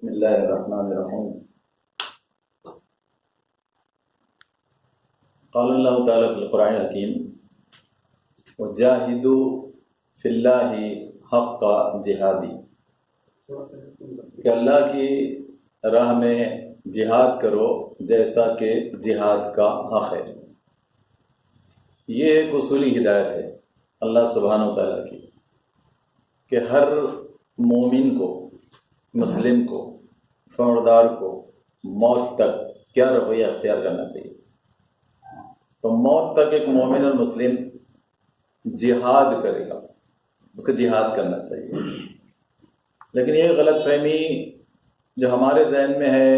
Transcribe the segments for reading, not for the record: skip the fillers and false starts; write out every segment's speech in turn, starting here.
بسم اللہ الرحمن الرحیم. قال اللہ تعالیٰ فی القرآن الحکیم وجاہدوا فی اللہ حق جہادی، کہ اللہ کی راہ میں جہاد کرو جیسا کہ جہاد کا حق ہے. یہ ایک اصولی ہدایت ہے اللہ سبحانہ و تعالیٰ کی کہ ہر مومن کو، مسلم کو، فرمبردار کو موت تک کیا رویہ اختیار کرنا چاہیے. تو موت تک ایک مومن اور مسلم جہاد کرے گا، اس کو جہاد کرنا چاہیے. لیکن یہ غلط فہمی جو ہمارے ذہن میں ہے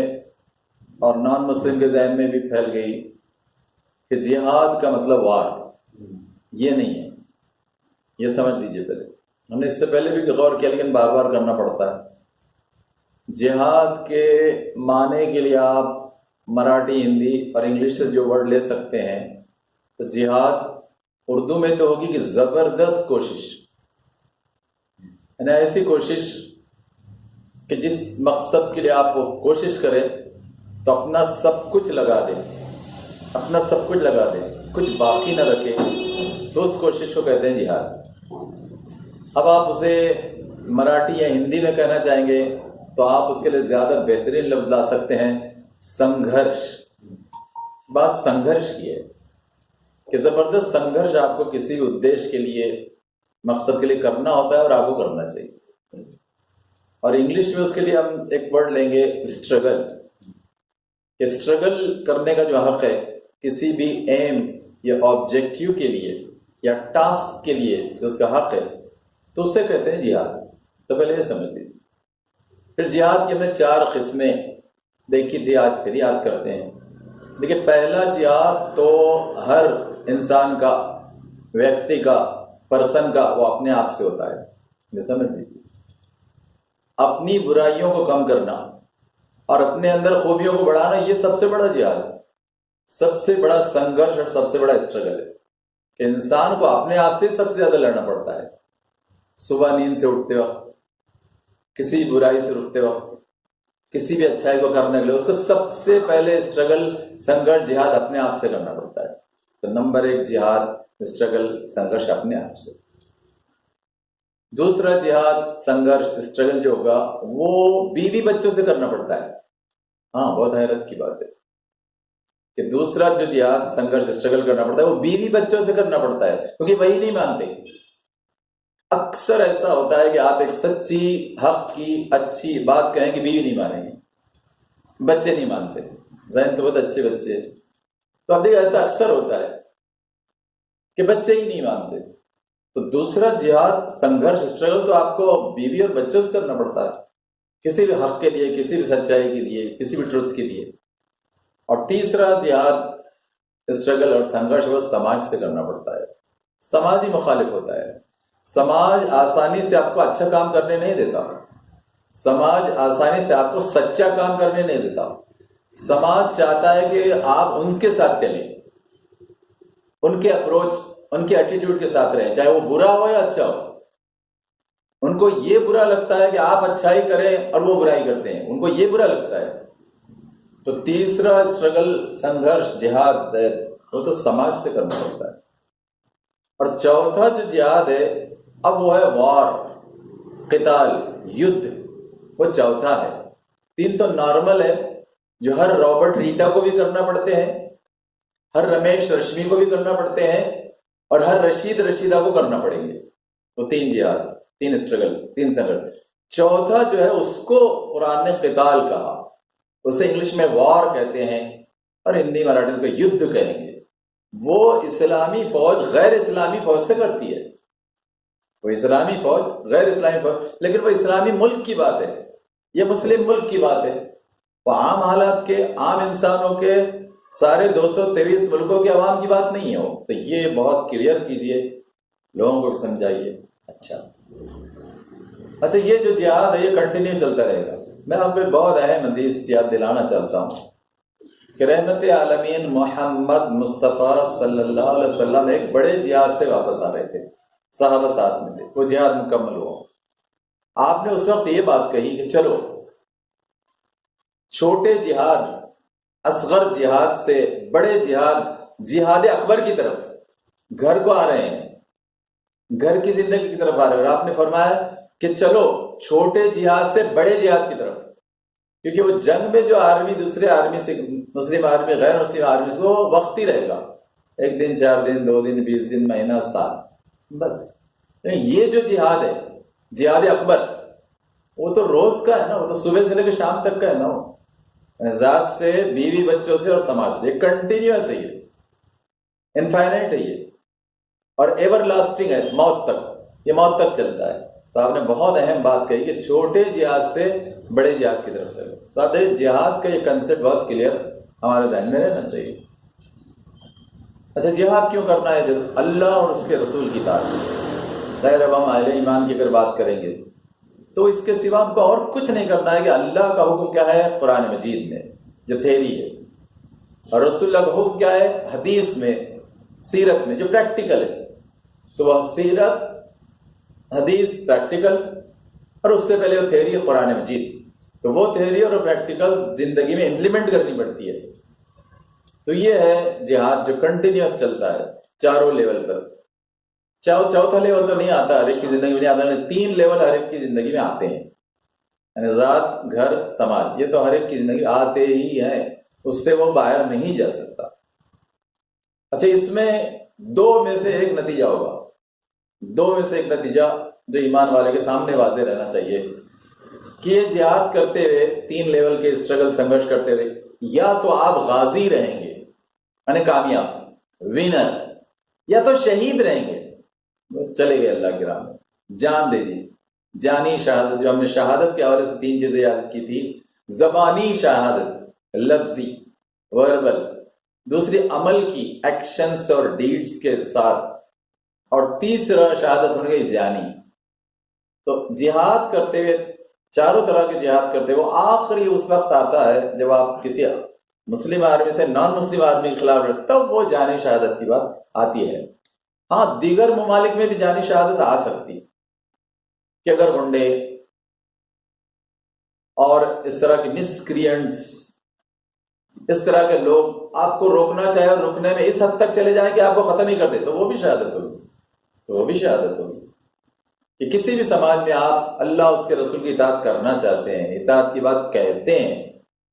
اور نان مسلم کے ذہن میں بھی پھیل گئی کہ جہاد کا مطلب وار، یہ نہیں ہے. یہ سمجھ لیجئے. پہلے ہم نے اس سے پہلے بھی غور کیا لیکن بار بار کرنا پڑتا ہے. جہاد کے معنی کے لیے آپ مراٹھی، ہندی اور انگلش سے جو ورڈ لے سکتے ہیں، تو جہاد اردو میں تو ہوگی کہ زبردست کوشش، یعنی ایسی کوشش کہ جس مقصد کے لیے آپ وہ کوشش کریں تو اپنا سب کچھ لگا دیں، اپنا سب کچھ لگا دیں، کچھ باقی نہ رکھیں، تو اس کوشش کو کہتے ہیں جہاد. اب آپ اسے مراٹھی یا ہندی میں کہنا چاہیں گے تو آپ اس کے لیے زیادہ بہترین لفظ لا سکتے ہیں، سنگھرش. بات سنگھرش کی ہے کہ زبردست سنگھرش آپ کو کسی ادیش کے لیے، مقصد کے لیے کرنا ہوتا ہے اور آپ کو کرنا چاہیے. اور انگلش میں اس کے لیے ہم ایک ورڈ لیں گے اسٹرگل، کہ اسٹرگل کرنے کا جو حق ہے کسی بھی ایم یا آبجیکٹیو کے لیے یا ٹاسک کے لیے جو اس کا حق ہے، تو اسے کہتے ہیں جہاد. تو پہلے یہ سمجھ لیجیے. پھر جہاد کی ہم نے 4 قسمیں دیکھی تھی، آج پھر یاد کرتے ہیں. دیکھیے، پہلا جہاد تو ہر انسان کا، ویکتی کا، پرسن کا، وہ اپنے آپ سے ہوتا ہے. یہ سمجھ لیجیے. اپنی برائیوں کو کم کرنا اور اپنے اندر خوبیوں کو بڑھانا، یہ سب سے بڑا جہاد ہے، سب سے بڑا سنگھرش اور سب سے بڑا اسٹرگل ہے کہ انسان کو اپنے آپ سے سب سے زیادہ لڑنا پڑتا ہے. صبح نیند سے اٹھتے وقت، کسی برائی سے رکتے وقت، کسی بھی اچھائی کو کرنے کے لیے اس کو سب سے پہلے اسٹرگل، سنگھرش، جہاد اپنے آپ سے کرنا پڑتا ہے. تو نمبر 1 جہاد، اسٹرگل، سنگھرش اپنے آپ سے. دوسرا جہاد، سنگھرش، اسٹرگل جو ہوگا وہ بیوی بچوں سے کرنا پڑتا ہے. ہاں، بہت حیرت کی بات ہے کہ دوسرا جو جہاد، سنگھرش، اسٹرگل کرنا پڑتا ہے وہ بیوی بچوں سے کرنا پڑتا ہے، کیونکہ وہی نہیں مانتے. اکثر ایسا ہوتا ہے کہ آپ ایک سچی، حق کی، اچھی بات کہیں کہ بیوی نہیں مانیں گے، بچے نہیں مانتے. ذہن تو بہت اچھے بچے ہیں، تو اب دیکھیں ایسا اکثر ہوتا ہے کہ بچے ہی نہیں مانتے. تو دوسرا جہاد، سنگھرش، اسٹرگل تو آپ کو بیوی اور بچوں سے کرنا پڑتا ہے، کسی بھی حق کے لیے، کسی بھی سچائی کے لیے، کسی بھی ٹروتھ کے لیے. اور تیسرا جہاد، اسٹرگل اور سنگھرش وہ سماج سے کرنا پڑتا ہے. سماجی مخالف ہوتا ہے. سماج آسانی سے آپ کو اچھا کام کرنے نہیں دیتا، سماج آسانی سے آپ کو سچا کام کرنے نہیں دیتا. سماج چاہتا ہے کہ آپ ان کے ساتھ چلیں، ان کے اپروچ، ان کے ایٹیٹیوڈ کے ساتھ رہیں، چاہے وہ برا ہو یا اچھا ہو. ان کو یہ برا لگتا ہے کہ آپ اچھائی کریں اور وہ برائی کرتے ہیں، ان کو یہ برا لگتا ہے. تو تیسرا اسٹرگل، سنگھرش، جہاد ہے وہ تو سماج سے کرنا پڑتا ہے. اور چوتھا جو جہاد ہے اب وہ ہے وار، قتال، یدھ، وہ چوتھا ہے. 3 تو نارمل ہے جو ہر رابرٹ ریٹا کو بھی کرنا پڑتے ہیں، ہر رمیش رشمی کو بھی کرنا پڑتے ہیں، اور ہر رشید رشیدہ کو کرنا پڑیں گے. وہ 3 جہاد، 3 اسٹرگل، 3 سنگھرش. چوتھا جو ہے اس کو قرآن نے قتال کہا، اسے انگلش میں وار کہتے ہیں اور ہندی مراٹھی اس کو یدھ کہیں گے. وہ اسلامی فوج غیر اسلامی فوج سے کرتی ہے. وہ اسلامی فوج، غیر اسلامی فوج، لیکن وہ اسلامی ملک کی بات ہے، یہ مسلم ملک کی بات ہے. وہ عام حالات کے، عام انسانوں کے، سارے 223 ملکوں کے عوام کی بات نہیں ہو. تو یہ بہت کلیئر کیجئے، لوگوں کو بھی سمجھائیے. اچھا، یہ جو جہاد ہے یہ کنٹینیو چلتا رہے گا. میں آپ کو ایک بہت اہم حدیث یاد دلانا چاہتا ہوں کہ رحمت عالمین محمد مصطفیٰ صلی اللہ علیہ وسلم ایک بڑے جہاد سے واپس آ رہے تھے، صحابہ ساتھ میں تھے، وہ جہاد مکمل ہوا. آپ نے اس وقت یہ بات کہی کہ چلو چھوٹے جہاد، اصغر جہاد سے بڑے جہاد، جہاد اکبر کی طرف گھر کو آ رہے ہیں، گھر کی زندگی کی طرف آ رہے ہیں۔ اور آپ نے فرمایا کہ چلو چھوٹے جہاد سے بڑے جہاد کی طرف، کیونکہ وہ جنگ میں جو آرمی دوسرے آرمی سے، مسلم آرمی غیر مسلم آرمی سے، وہ وقتی رہے گا، 1 دن 4 دن 2 دن 20 دن مہینہ سال، بس۔ یہ جو جہاد ہے، جہاد اکبر، وہ تو روز کا ہے نا، وہ تو صبح سے لے کے شام تک کا ہے نا، وہ ذات سے، بیوی بچوں سے اور سماج سے، کنٹینیوس ہے، یہ انفائنائٹ ہے، یہ اور ایور لاسٹنگ ہے، موت تک، یہ موت تک چلتا ہے۔ تو آپ نے بہت اہم بات کہی کہ چھوٹے جہاد سے بڑے جہاد کی طرف چلو۔ تو آپ دیکھیں جہاد کا یہ کنسیپٹ بہت کلیئر ہمارے ذہن میں رہنا چاہیے۔ اچھا، جہاد کیوں کرنا ہے؟ جب اللہ اور اس کے رسول کی اطاعت، غیر اب ہم اہل ایمان کی اگر بات کریں گے تو اس کے سوا ہم کو اور کچھ نہیں کرنا ہے کہ اللہ کا حکم کیا ہے قرآن مجید میں جو تھیری ہے، اور رسول اللہ کا حکم کیا ہے حدیث میں، سیرت میں جو پریکٹیکل ہے۔ تو وہ سیرت، حدیث، پریکٹیکل، اور اس سے پہلے وہ تھیری ہے قرآن مجید۔ تو وہ تھیری اور پریکٹیکل زندگی میں امپلیمنٹ کرنی پڑتی ہے۔ تو یہ ہے جہاد جو کنٹینیوس چلتا ہے چاروں لیول پر۔ چوتھا لیول تو نہیں آتا ہر ایک کی زندگی میں، نہیں آتا، 3 لیول ہر ایک کی زندگی میں آتے ہیں، یعنی ذات، گھر، سماج، یہ تو ہر ایک کی زندگی آتے ہی ہیں، اس سے وہ باہر نہیں جا سکتا۔ اچھا، اس میں 2 میں سے ایک نتیجہ ہوگا، 2 میں سے ایک نتیجہ جو ایمان والے کے سامنے واضح رہنا چاہیے کہ یہ جہاد کرتے ہوئے 3 لیول کے اسٹرگل، سنگرش کرتے ہوئے، یا تو آپ غازی رہیں گے یعنی کامیاب، ونر، یا تو شہید رہیں گے، چلے گئے اللہ کی راہ میں، جان دے دی، جانی شہادت، جو ہم نے شہادت کے حوالے سے 3 چیزیں یاد کی تھی، زبانی شہادت، لفظی، وربل، دوسری عمل کی، ایکشنز اور ڈیڈز کے ساتھ، اور تیسرا شہادت ہونے گئی جانی۔ تو جہاد کرتے ہوئے، چاروں طرح کے جہاد کرتے ہوئے، وہ آخری اس وقت آتا ہے جب آپ کسی مسلم آرمی سے نان مسلم آرمی کے خلاف لڑتے، تب وہ جانی شہادت کی بات آتی ہے۔ ہاں، دیگر ممالک میں بھی جانی شہادت آ سکتی کہ اگر گنڈے اور اس طرح کے مسکرینٹس، اس طرح کے لوگ آپ کو روکنا چاہے اور رکنے میں اس حد تک چلے جائیں کہ آپ کو ختم ہی کر دے، تو وہ بھی شہادت ہوگی، تو وہ بھی شہادت ہوگی۔ کہ کسی بھی سماج میں آپ اللہ اس کے رسول کی اطاعت کرنا چاہتے ہیں، اطاعت کی بات کہتے ہیں،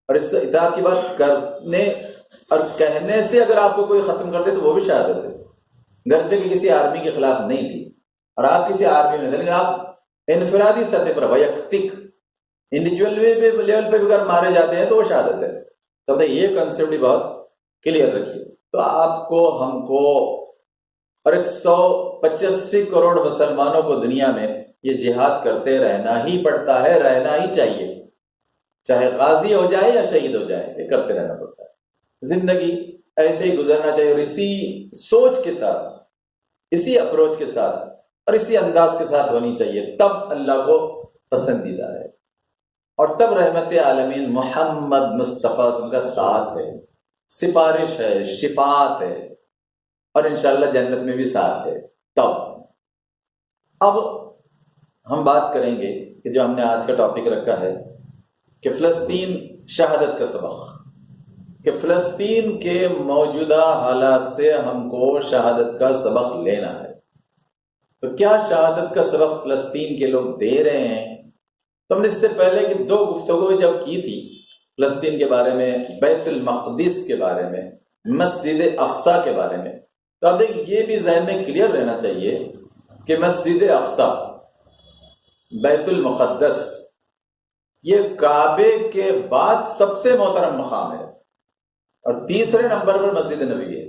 اور اس اطاعت کی بات کرنے اور کہنے سے اگر آپ کو کوئی ختم کر دے تو وہ بھی شہادت ہے، گرچہ کہ کسی آرمی کے خلاف نہیں تھی اور آپ کسی آرمی میں، لیکن آپ انفرادی سطح پر، ویکتک، انڈیویجول لیول پہ بھی اگر مارے جاتے ہیں تو وہ شہادت ہے۔ تو یہ کنسیپٹ بھی بہت کلیئر رکھیے۔ تو آپ کو، ہم کو اور 185 کروڑ مسلمانوں کو دنیا میں یہ جہاد کرتے رہنا ہی پڑتا ہے، رہنا ہی چاہیے، چاہے غازی ہو جائے یا شہید ہو جائے، یہ کرتے رہنا پڑتا ہے۔ زندگی ایسے ہی گزرنا چاہیے، اور اسی سوچ کے ساتھ، اسی اپروچ کے ساتھ اور اسی انداز کے ساتھ ہونی چاہیے، تب اللہ کو پسندیدہ ہے، اور تب رحمت عالمین محمد مصطفیٰ صلی اللہ علیہ وسلم کا ساتھ ہے، سفارش ہے، شفاعت ہے، اور انشاءاللہ جنت میں بھی ساتھ ہے۔ تب اب ہم بات کریں گے کہ جو ہم نے آج کا ٹاپک رکھا ہے کہ فلسطین شہادت کا سبق، کہ فلسطین کے موجودہ حالات سے ہم کو شہادت کا سبق لینا ہے۔ تو کیا شہادت کا سبق فلسطین کے لوگ دے رہے ہیں؟ تو ہم نے اس سے پہلے کہ 2 گفتگو جب کی تھی فلسطین کے بارے میں، بیت المقدس کے بارے میں، مسجد اقصی کے بارے میں، تو اب دیکھ یہ بھی ذہن میں کلیئر رہنا چاہیے کہ مسجد اقصی، بیت المقدس، یہ کعبے کے بعد سب سے محترم مقام ہے، اور تیسرے نمبر پر مسجد نبوی ہے،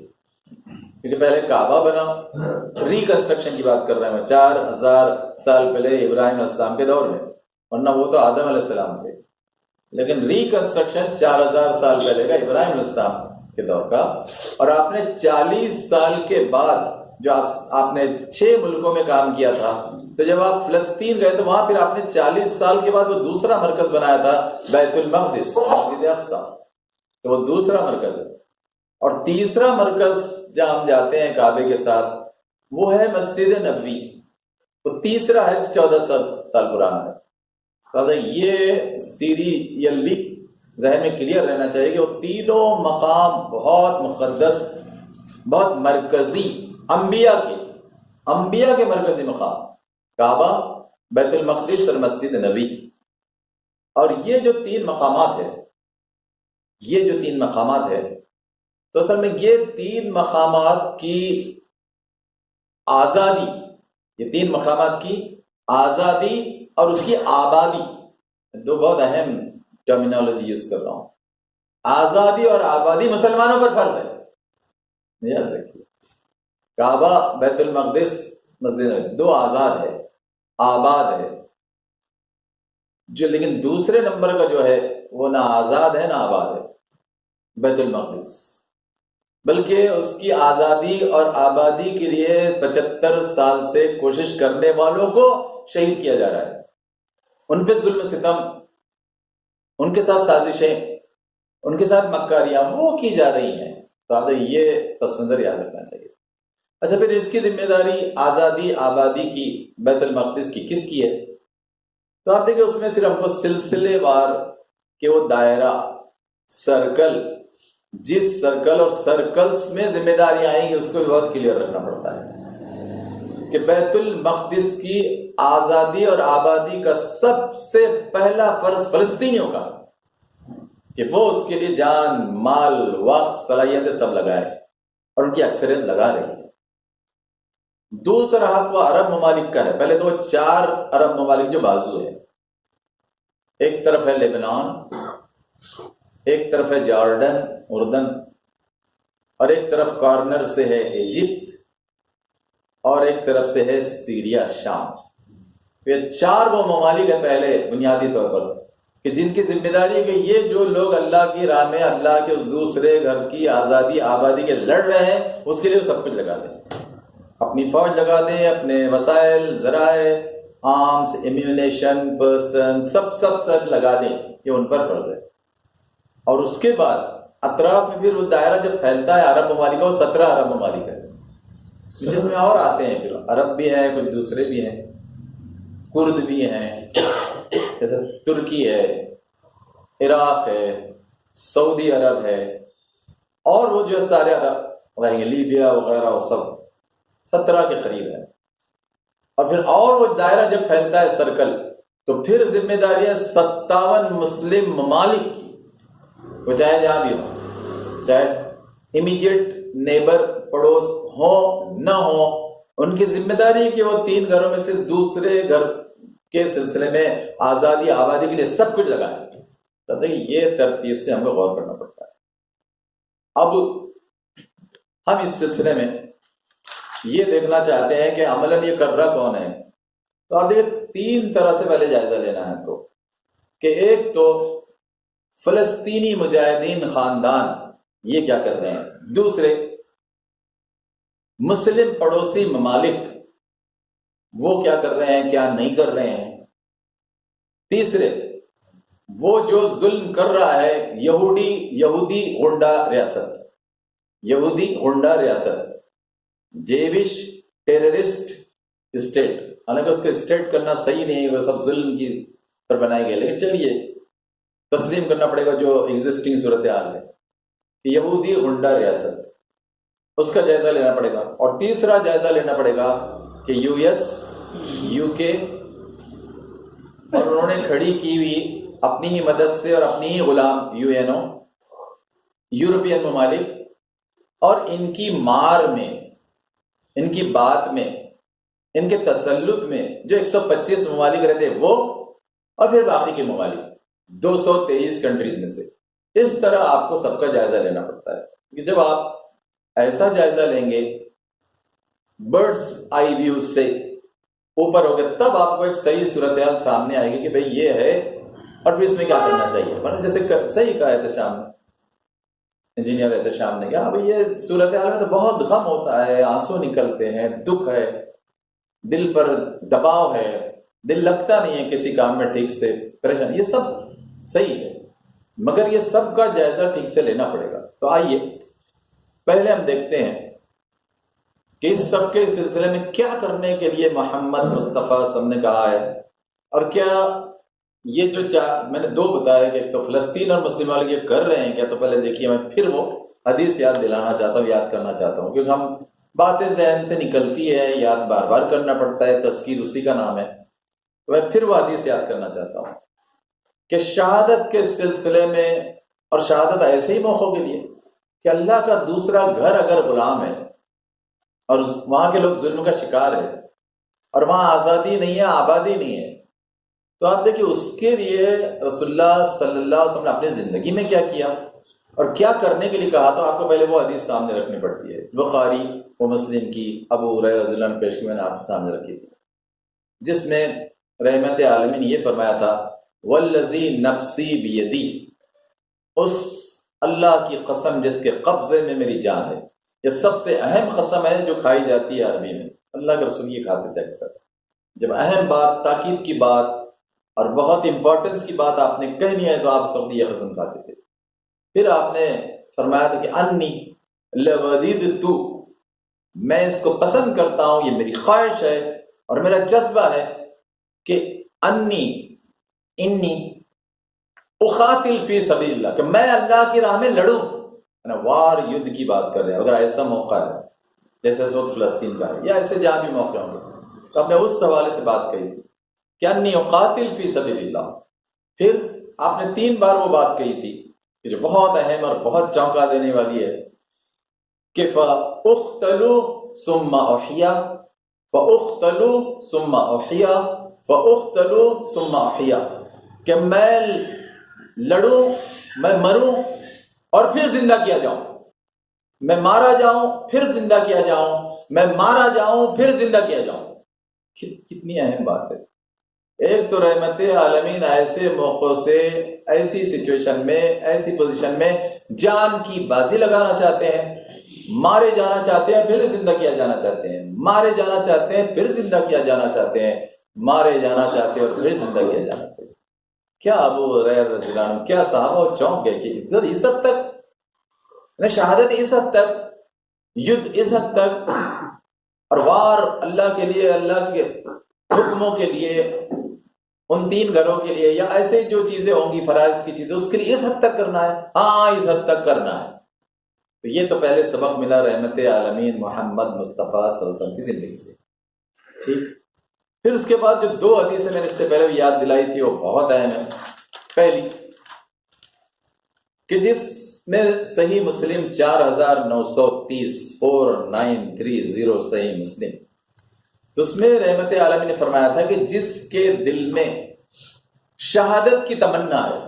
کیونکہ پہلے کعبہ بنا، ریکنسٹرکشن کی بات کر رہے ہیں 4000 سال پہلے ابراہیم علیہ السلام کے دور میں، ورنہ وہ تو آدم علیہ السلام سے، لیکن ریکنسٹرکشن 4000 سال پہلے کا، ابراہیم علیہ السلام کے دور کا، اور آپ نے 40 سال کے بعد جو آپ نے 6 ملکوں میں کام کیا تھا، تو جب آپ فلسطین گئے تو وہاں پھر آپ نے 40 سال کے بعد وہ دوسرا مرکز بنایا تھا، بیت المقدس، مسجد اقصی، تو وہ دوسرا مرکز ہے۔ اور تیسرا مرکز جہاں ہم جاتے ہیں کعبے کے ساتھ، وہ ہے مسجد نبوی، وہ تیسرا ہے جو 14 سال پرانا ہے۔ یہ سیریلی ذہن میں کلیئر رہنا چاہیے کہ وہ تینوں مقام بہت مقدس، بہت مرکزی، انبیاء کے مرکزی مقام، کعبہ، بیت المقدس اور مسجد نبی. اور یہ جو تین مقامات ہے تو اصل میں یہ تین مقامات کی آزادی، یہ تین مقامات کی آزادی اور اس کی آبادی، دو بہت اہم ٹرمینالوجی یوز کر رہا ہوں. آزادی اور آبادی مسلمانوں پر فرض ہے، یاد رکھیے. کعبہ، بیت المقدس، مسجد نبی، دو آزاد ہے، آباد ہے. جو لیکن دوسرے نمبر کا جو ہے وہ نہ آزاد ہے نہ آباد ہے، بیت المقدس. بلکہ اس کی آزادی اور آبادی کے لیے 75 سال سے کوشش کرنے والوں کو شہید کیا جا رہا ہے. ان پہ ظلم ستم، ان کے ساتھ سازشیں، ان کے ساتھ مکاریاں وہ کی جا رہی ہیں. تو آپ یہ پس منظر یاد رکھنا چاہیے. اچھا، پھر اس کی ذمہ داری آزادی آبادی کی، بیت المقدس کی، کس کی ہے؟ تو آپ دیکھیں اس میں پھر ہم کو سلسلے وار کہ وہ دائرہ، سرکل، جس سرکل اور سرکلز میں ذمہ داری آئیں گی اس کو بھی بہت کلیئر رکھنا پڑتا ہے کہ بیت المقدس کی آزادی اور آبادی کا سب سے پہلا فرض فلسطینیوں کا کہ وہ اس کے لیے جان، مال، وقت، صلاحیتیں سب لگائے، اور ان کی اکثریت لگا رہی ہے. دوسرا حق وہ عرب ممالک کا ہے. پہلے تو 4 عرب ممالک جو بازو ہے، ایک طرف ہے لیبنان، ایک طرف ہے جارڈن، اردن، اور ایک طرف کارنر سے ہے ایجپٹ، اور ایک طرف سے ہے سیریا، شام. یہ 4 وہ ممالک ہیں پہلے بنیادی طور پر کہ جن کی ذمہ داری ہے کہ یہ جو لوگ اللہ کی راہ میں، اللہ کے اس دوسرے گھر کی آزادی آبادی کے لڑ رہے ہیں، اس کے لیے سب کچھ لگا دیں، اپنی فوج لگا دیں، اپنے وسائل، ذرائع، آرمز، ایمیونیشن، پرسن، سب لگا دیں. یہ ان پر فرض ہے. اور اس کے بعد اطراف میں پھر وہ دائرہ جب پھیلتا ہے عرب ممالک کا، وہ 17 عرب ممالک ہے جس میں اور آتے ہیں، پھر عرب بھی ہیں، کچھ دوسرے بھی ہیں، کرد بھی ہیں، جیسے ترکی ہے، عراق ہے، سعودی عرب ہے، اور وہ جو سارے عرب رہیں گے، لیبیا وغیرہ، وہ سب 17 کے قریب ہے. اور پھر اور وہ دائرہ جب پھیلتا ہے سرکل، تو پھر ذمہ داری ہے 57 مسلم ممالک کی، وہ چاہے جہاں بھی ہو، چاہے امیجیٹ نیبر، پڑوس ہو نہ ہو، ان کی ذمہ داری ہے کہ وہ 3 گھروں میں سے دوسرے گھر کے سلسلے میں آزادی آبادی کے لیے سب کچھ لگائیں. تو یہ ترتیب سے ہمیں غور کرنا پڑتا ہے. اب ہم اس سلسلے میں یہ دیکھنا چاہتے ہیں کہ عملاً یہ کر رہا کون ہے. تو آپ دیکھیں 3 طرح سے پہلے جائزہ لینا ہے ہم کو کہ ایک تو فلسطینی مجاہدین خاندان یہ کیا کر رہے ہیں، دوسرے مسلم پڑوسی ممالک وہ کیا کر رہے ہیں، کیا نہیں کر رہے ہیں، تیسرے وہ جو ظلم کر رہا ہے یہودی غنڈہ ریاست، جیوش ٹیررسٹ اسٹیٹ. حالانکہ اس کو اسٹیٹ کرنا صحیح نہیں ہے، وہ سب ظلم کی پر بنائی گئے، لیکن چلیے تسلیم کرنا پڑے گا جو ایگزسٹنگ صورتحال ہے کہ یہودی غنڈہ ریاست، اس کا جائزہ لینا پڑے گا. اور تیسرا جائزہ لینا پڑے گا کہ یو ایس، یو کے، اور انہوں نے کھڑی کی ہوئی اپنی ہی مدد سے اور اپنی ہی Ghulam you N O, European ممالک، اور ان کی مار میں، ان کی بات میں، ان کے تسلط میں جو 125 ممالک رہتے وہ، اور پھر باقی کے ممالک 223 کنٹریز میں سے. اس طرح آپ کو سب کا جائزہ لینا پڑتا ہے کہ جب آپ ایسا جائزہ لیں گے برڈز آئی ویو سے اوپر ہو گئے، تب آپ کو ایک صحیح صورتحال سامنے آئے گی کہ بھئی یہ ہے اور پھر اس میں کیا کرنا چاہیے. جیسے صحیح کہا احتشام نے، انجینئر احتشام نے کہا بھئی یہ صورتحال میں تو بہت غم ہوتا ہے، آنسو نکلتے ہیں، دکھ ہے، دل پر دباؤ ہے، دل لگتا نہیں ہے کسی کام میں ٹھیک سے، پریشان، یہ سب صحیح ہے، مگر یہ سب کا جائزہ ٹھیک سے لینا پڑے گا. تو آئیے پہلے ہم دیکھتے ہیں کہ اس سب کے سلسلے میں کیا کرنے کے لیے محمد مصطفیٰ صلی اللہ علیہ وسلم نے کہا ہے اور کیا یہ جو میں نے دو بتایا کہ ایک تو فلسطین اور مسلم والے یہ کر رہے ہیں کیا، تو پہلے دیکھیے میں پھر وہ حدیث یاد دلانا چاہتا ہوں، یاد کرنا چاہتا ہوں، کیونکہ ہم باتیں ذہن سے نکلتی ہے، یاد بار بار کرنا پڑتا ہے، تذکیر اسی کا نام ہے، تو میں پھر وہ حدیث یاد کرنا چاہتا ہوں کہ شہادت کے سلسلے میں، اور شہادت ایسے ہی موقعوں کے لیے کہ اللہ کا دوسرا گھر اگر غلام ہے اور وہاں کے لوگ ظلم کا شکار ہے اور وہاں آزادی نہیں ہے، آبادی نہیں ہے، تو آپ دیکھیں اس کے لیے رسول اللہ صلی اللہ علیہ وسلم نے اپنی زندگی میں کیا کیا اور کیا کرنے کے لیے کہا، تو آپ کو پہلے وہ حدیث سامنے رکھنی پڑتی ہے، بخاری و مسلم کی، ابو ہریرہ رضی اللہ عنہ پیش کی میں نے آپ کے سامنے رکھی تھی، جس میں رحمت عالمین نے یہ فرمایا تھا والذی نفسی بیدی، اس اللہ کی قسم جس کے قبضے میں میری جان ہے۔ یہ سب سے اہم قسم ہے جو کھائی جاتی ہے عربی میں، اللہ کے رسول یہ کھاتے تھے اکثر، جب اہم بات، تاکید کی بات اور بہت امپورٹنس کی بات آپ نے کہنی ہے تو آپ سب یہ قسم کھاتے تھے۔ پھر آپ نے فرمایا تھا کہ انی لودیدت، میں اس کو پسند کرتا ہوں، یہ میری خواہش ہے اور میرا جذبہ ہے کہ انی اقاتل فی سبیل اللہ، کہ میں اللہ کی راہ میں لڑوں، وار یدھ کی بات کر رہے ہیں، اگر ایسا موقع ہے جیسے اس وقت فلسطین کا ہے یا ایسے جہاں بھی موقع ہوں گے، تو آپ نے اس حوالے سے بات کہی تھی کہ انی اقاتل فی سبیل اللہ۔ پھر آپ نے 3 بار وہ بات کہی تھی کہ جو بہت اہم اور بہت چونکا دینے والی ہے کہ فَأُقْتَلُوا ثُمَّ أُحْيَا، فَأُقْتَلُوا ثُمَّ أُحْيَا، فَأُقْتَلُوا ثُمَّ أُحْيَا، کہ میں لڑوں، میں مروں اور پھر زندہ کیا جاؤں، میں مارا جاؤں پھر زندہ کیا جاؤں، میں مارا جاؤں پھر زندہ کیا جاؤں۔ کتنی اہم بات ہے۔ ایک تو رحمت عالمین ایسے موقعوں سے، ایسی سچویشن میں، ایسی پوزیشن میں جان کی بازی لگانا چاہتے ہیں، مارے جانا چاہتے ہیں پھر زندہ کیا جانا چاہتے ہیں، مارے جانا چاہتے ہیں پھر زندہ کیا جانا چاہتے ہیں، مارے جانا چاہتے ہیں اور پھر زندہ کیا جانا چاہتے ہیں۔ کیا ابو ہریرہ رضی اللہ عنہ، کیا صحابہ چونک گئے کہ اس حد تک، شہادت اس حد تک، یدھ اس حد تک، اور وار اللہ کے لیے، اللہ کے حکموں کے لیے، ان 3 گھروں کے لیے یا ایسے جو چیزیں ہوں گی فرائض کی چیزیں، اس کے لیے اس حد تک کرنا ہے، ہاں اس حد تک کرنا ہے۔ تو یہ تو پہلے سبق ملا رحمت عالمین محمد مصطفیٰ صلی اللہ علیہ وسلم کی زندگی سے، ٹھیک۔ پھر اس کے بعد جو 2 حدیثیں میں نے اس سے پہلے بھی یاد دلائی تھی وہ بہت اہم ہے۔ پہلی کہ جس میں صحیح مسلم 4930 4930 صحیح مسلم، تو اس میں رحمت عالمین نے فرمایا تھا کہ جس کے دل میں شہادت کی تمنا ہے،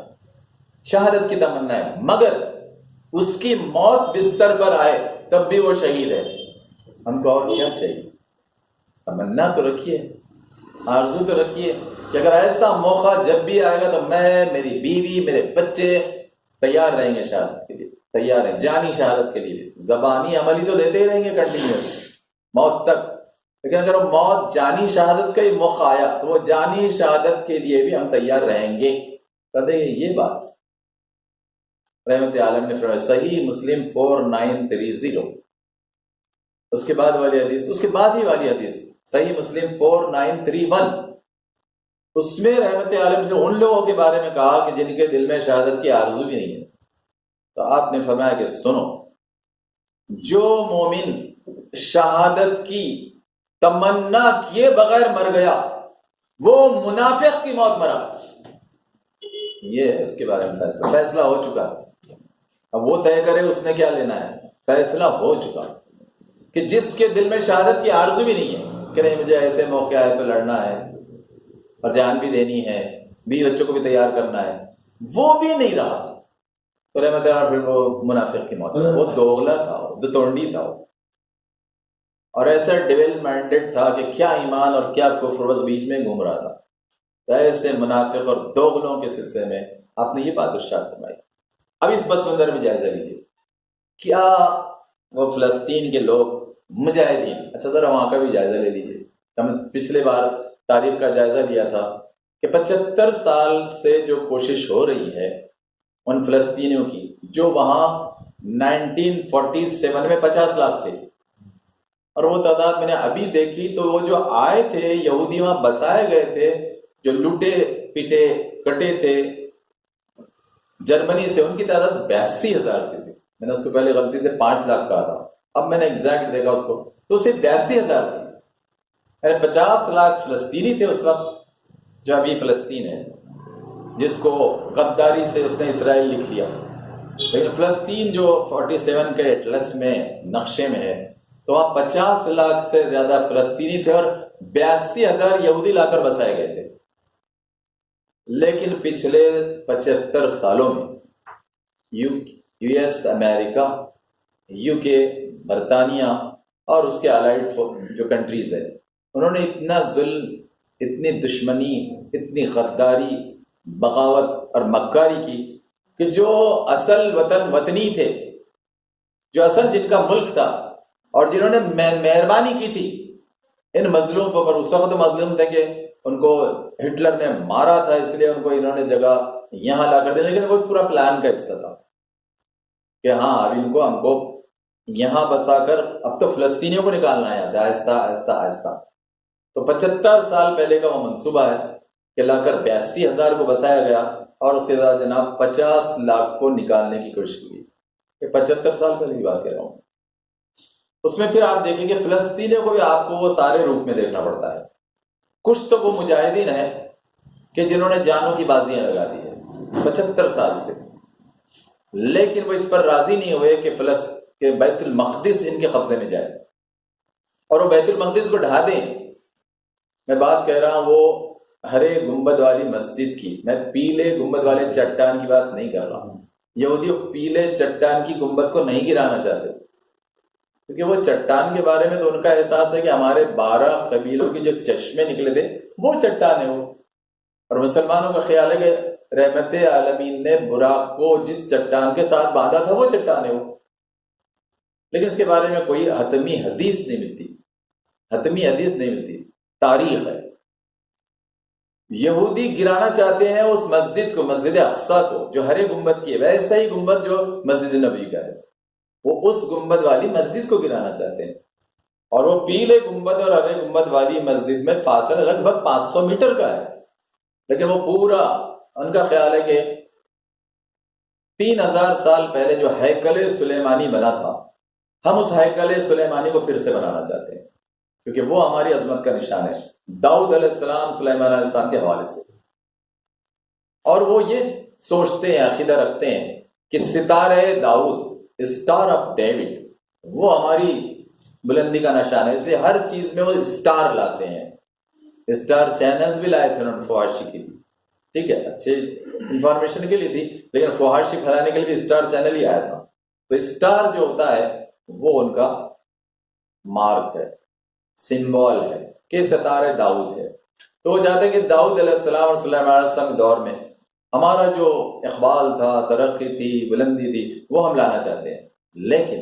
شہادت کی تمنا ہے، مگر اس کی موت بستر پر آئے تب بھی وہ شہید ہے، ہم کو اور کیا چاہیے؟ تمنا تو رکھیے، آرزو تو رکھیے کہ اگر ایسا موقع جب بھی آئے گا تو میں، میری بیوی، میرے بچے تیار رہیں گے شہادت کے لیے، تیار ہیں، جانی شہادت کے لیے، زبانی عملی تو دیتے ہی رہیں گے کنٹینیوس موت تک، لیکن اگر وہ موت جانی شہادت کا ہی موقع آیا تو وہ جانی شہادت کے لیے بھی ہم تیار رہیں گے۔ کہتے ہیں یہ بات رحمت عالم نے فرمایا، صحیح مسلم 4930، اس کے بعد والی حدیث، اس کے بعد ہی والی حدیث صحیح مسلم 4931، اس میں رحمت عالم سے ان لوگوں کے بارے میں کہا کہ جن کے دل میں شہادت کی آرزو بھی نہیں ہے، تو آپ نے فرمایا کہ سنو، جو مومن شہادت کی تمنا کیے بغیر مر گیا وہ منافق کی موت مرا۔ یہ اس کے بارے میں فیصلہ ہو چکا، اب وہ طے کرے اس نے کیا لینا ہے، فیصلہ ہو چکا کہ جس کے دل میں شہادت کی آرزو بھی نہیں ہے کہ نہیں مجھے ایسے موقع آئے تو لڑنا ہے اور جان بھی دینی ہے، بیوی بچوں کو بھی تیار کرنا ہے، وہ بھی نہیں رہا، تو رحمت اللہ پھر وہ منافق کی موت، وہ دوغلا تھا، دتونڈی تھا، اور ایسا ڈیول مائنڈڈ تھا کہ کیا ایمان اور کیا کفر بس بیچ میں گھوم رہا تھا۔ تو ایسے منافق اور دوغلوں کے سلسلے میں آپ نے یہ بات ارشاد فرمائی۔ اب اس پس منظر میں جائزہ لیجیے، کیا وہ فلسطین کے لوگ مجاہدین، اچھا ذرا وہاں کا بھی جائزہ لے لیجیے، ہم نے پچھلے بار تاریخ کا جائزہ لیا تھا کہ 75 سال سے جو کوشش ہو رہی ہے ان فلسطینیوں کی، جو وہاں 1947 میں 50 لاکھ تھے، اور وہ تعداد میں نے ابھی دیکھی تو وہ جو آئے تھے یہودی وہاں بسائے گئے تھے، جو لوٹے پیٹے کٹے تھے جرمنی سے، ان کی تعداد 82,000 کی تھی. میں نے اس کو پہلے غلطی سے 5 لاکھ کہا تھا، اب میں نے ایگزیکٹ دیکھا اس کو تو صرف 82,000 تھی. 50 لاکھ فلسطینی تھے اس وقت، جو ابھی فلسطین ہے، جس کو غداری سے اس نے اسرائیل لکھ لیا. لیکن فلسطین جو 47 کے اٹلس میں نقشے میں ہے، تو وہاں 50 لاکھ سے زیادہ فلسطینی تھے اور 82,000 یہودی لا کر بسائے گئے تھے. لیکن پچھلے 75 سالوں میں یو ایس، امریکہ، یو کے، برطانیہ اور اس کے الائڈ جو کنٹریز ہے، انہوں نے اتنا ظلم، اتنی دشمنی، اتنی غداری، بغاوت اور مکاری کی کہ جو اصل وطنی تھے، جو اصل جن کا ملک تھا اور جنہوں نے مہربانی کی تھی ان مظلوموں پر، اس وقت مظلوم تھے کہ ان کو ہٹلر نے مارا تھا، اس لیے ان کو انہوں نے جگہ یہاں لا کر دیا. لیکن وہ پورا پلان کا حصہ تھا کہ ہاں اب ان کو ہم کو یہاں بسا کر اب تو فلسطینیوں کو نکالنا ہے یہاں سے آہستہ آہستہ آہستہ. تو 75 سال پہلے کا وہ منصوبہ ہے کہ لا کر 82,000 کو بسایا گیا اور اس کے بعد جناب 50 لاکھ کو نکالنے کی کوشش کی. یہ 75 سال پہلے کی بات کہہ رہا ہوں. اس میں پھر آپ دیکھیں گے فلسطینیوں کو بھی آپ کو وہ سارے روپ میں دیکھنا پڑتا ہے. کچھ تو وہ مجاہدین ہیں کہ جنہوں نے جانوں کی بازیاں لگا دی ہیں 75 سال سے، لیکن وہ اس پر راضی نہیں ہوئے کہ بیت المقدس ان کے قبضے میں جائے اور وہ بیت المقدس کو ڈھا دیں. میں بات کہہ رہا ہوں وہ ہرے گنبد والی مسجد کی، میں پیلے گنبد والے چٹان کی بات نہیں کر رہا ہوں. یہودی پیلے چٹان کی گنبد کو نہیں گرانا چاہتے، کیونکہ وہ چٹان کے بارے میں تو ان کا احساس ہے کہ ہمارے 12 قبیلوں کے جو چشمے نکلے تھے وہ چٹان ہے وہ. اور مسلمانوں کا خیال ہے کہ رحمت عالمین نے براق کو جس چٹان کے ساتھ باندھا تھا وہ چٹان ہے وہ. لیکن اس کے بارے میں کوئی حتمی حدیث نہیں ملتی، حتمی حدیث نہیں ملتی، تاریخ ہے. یہودی گرانا چاہتے ہیں اس مسجد کو، مسجد اقصی کو جو ہرے گنبد کی ہے، ویسا ہی گنبد جو مسجد نبوی کا ہے، وہ اس گنبد والی مسجد کو گرانا چاہتے ہیں. اور وہ پیلے گنبد اور ہرے گنبد والی مسجد میں فاصلہ لگ بھگ 500 میٹر کا ہے. لیکن وہ پورا ان کا خیال ہے کہ 3000 سال پہلے جو ہیکل سلیمانی بنا تھا، ہم اس ہیکل سلیمانی کو پھر سے بنانا چاہتے ہیں، کیونکہ وہ ہماری عظمت کا نشان ہے داؤد علیہ السلام، سلیمان علیہ السلام کے حوالے سے. اور وہ یہ سوچتے ہیں، عقیدہ رکھتے ہیں کہ ستارہ داؤد، اسٹار آف ڈیوڈ، وہ ہماری بلندی کا نشان ہے. اس لیے ہر چیز میں وہ اسٹار لاتے ہیں. اسٹار چینلز بھی لائے تھے انہوں نے فحاشی کے لیے، ٹھیک ہے، اچھے انفارمیشن کے لیے تھی، لیکن فحاشی پھیلانے کے لیے بھی اسٹار چینل ہی آیا تھا. تو اسٹار جو ہوتا ہے وہ ان کا مارک ہے، سمبول ہے کہ ستارہ داؤد ہے. تو وہ چاہتے ہیں کہ داؤد علیہ السلام اور سلیمان علیہ السلام کے دور میں ہمارا جو اقبال تھا، ترقی تھی، بلندی تھی، وہ ہم لانا چاہتے ہیں. لیکن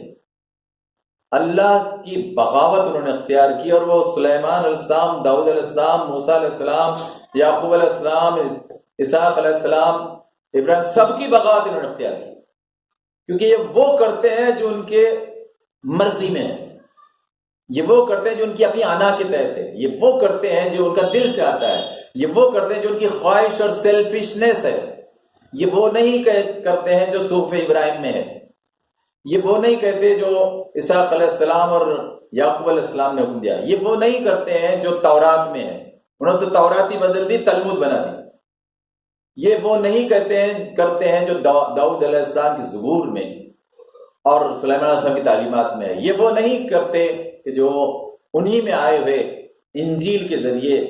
اللہ کی بغاوت انہوں نے اختیار کی اور وہ سلیمان علیہ السلام، داؤد علیہ السلام، موسیٰ علیہ السلام، یعقوب علیہ السلام، اسحاق علیہ السلام، ابراہیم، سب کی بغاوت انہوں نے اختیار کی، کیونکہ یہ وہ کرتے ہیں جو ان کے مرضی میں ہے، یہ وہ کرتے ہیں جو ان کی اپنی انا کے تحت ہے، یہ وہ کرتے ہیں جو ان کا دل چاہتا ہے، یہ وہ کرتے ہیں جو ان کی خواہش اور سیلفشنس ہے. یہ وہ نہیں کرتے ہیں جو صحف ابراہیم میں ہے، یہ وہ نہیں کہتے جو اسحاق علیہ السلام اور یعقوب علیہ السلام نے حکم دیا، یہ وہ نہیں کرتے ہیں جو تورات میں ہے، انہوں نے تو تورات ہی بدل دی، تلمود بنا دی. یہ وہ نہیں کرتے ہیں جو داؤد علیہ السلام کی زبور میں اور سلیمان علیہ السلام کی تعلیمات میں ہے. یہ وہ نہیں کرتے کہ جو انہی میں آئے ہوئے انجیل کے ذریعے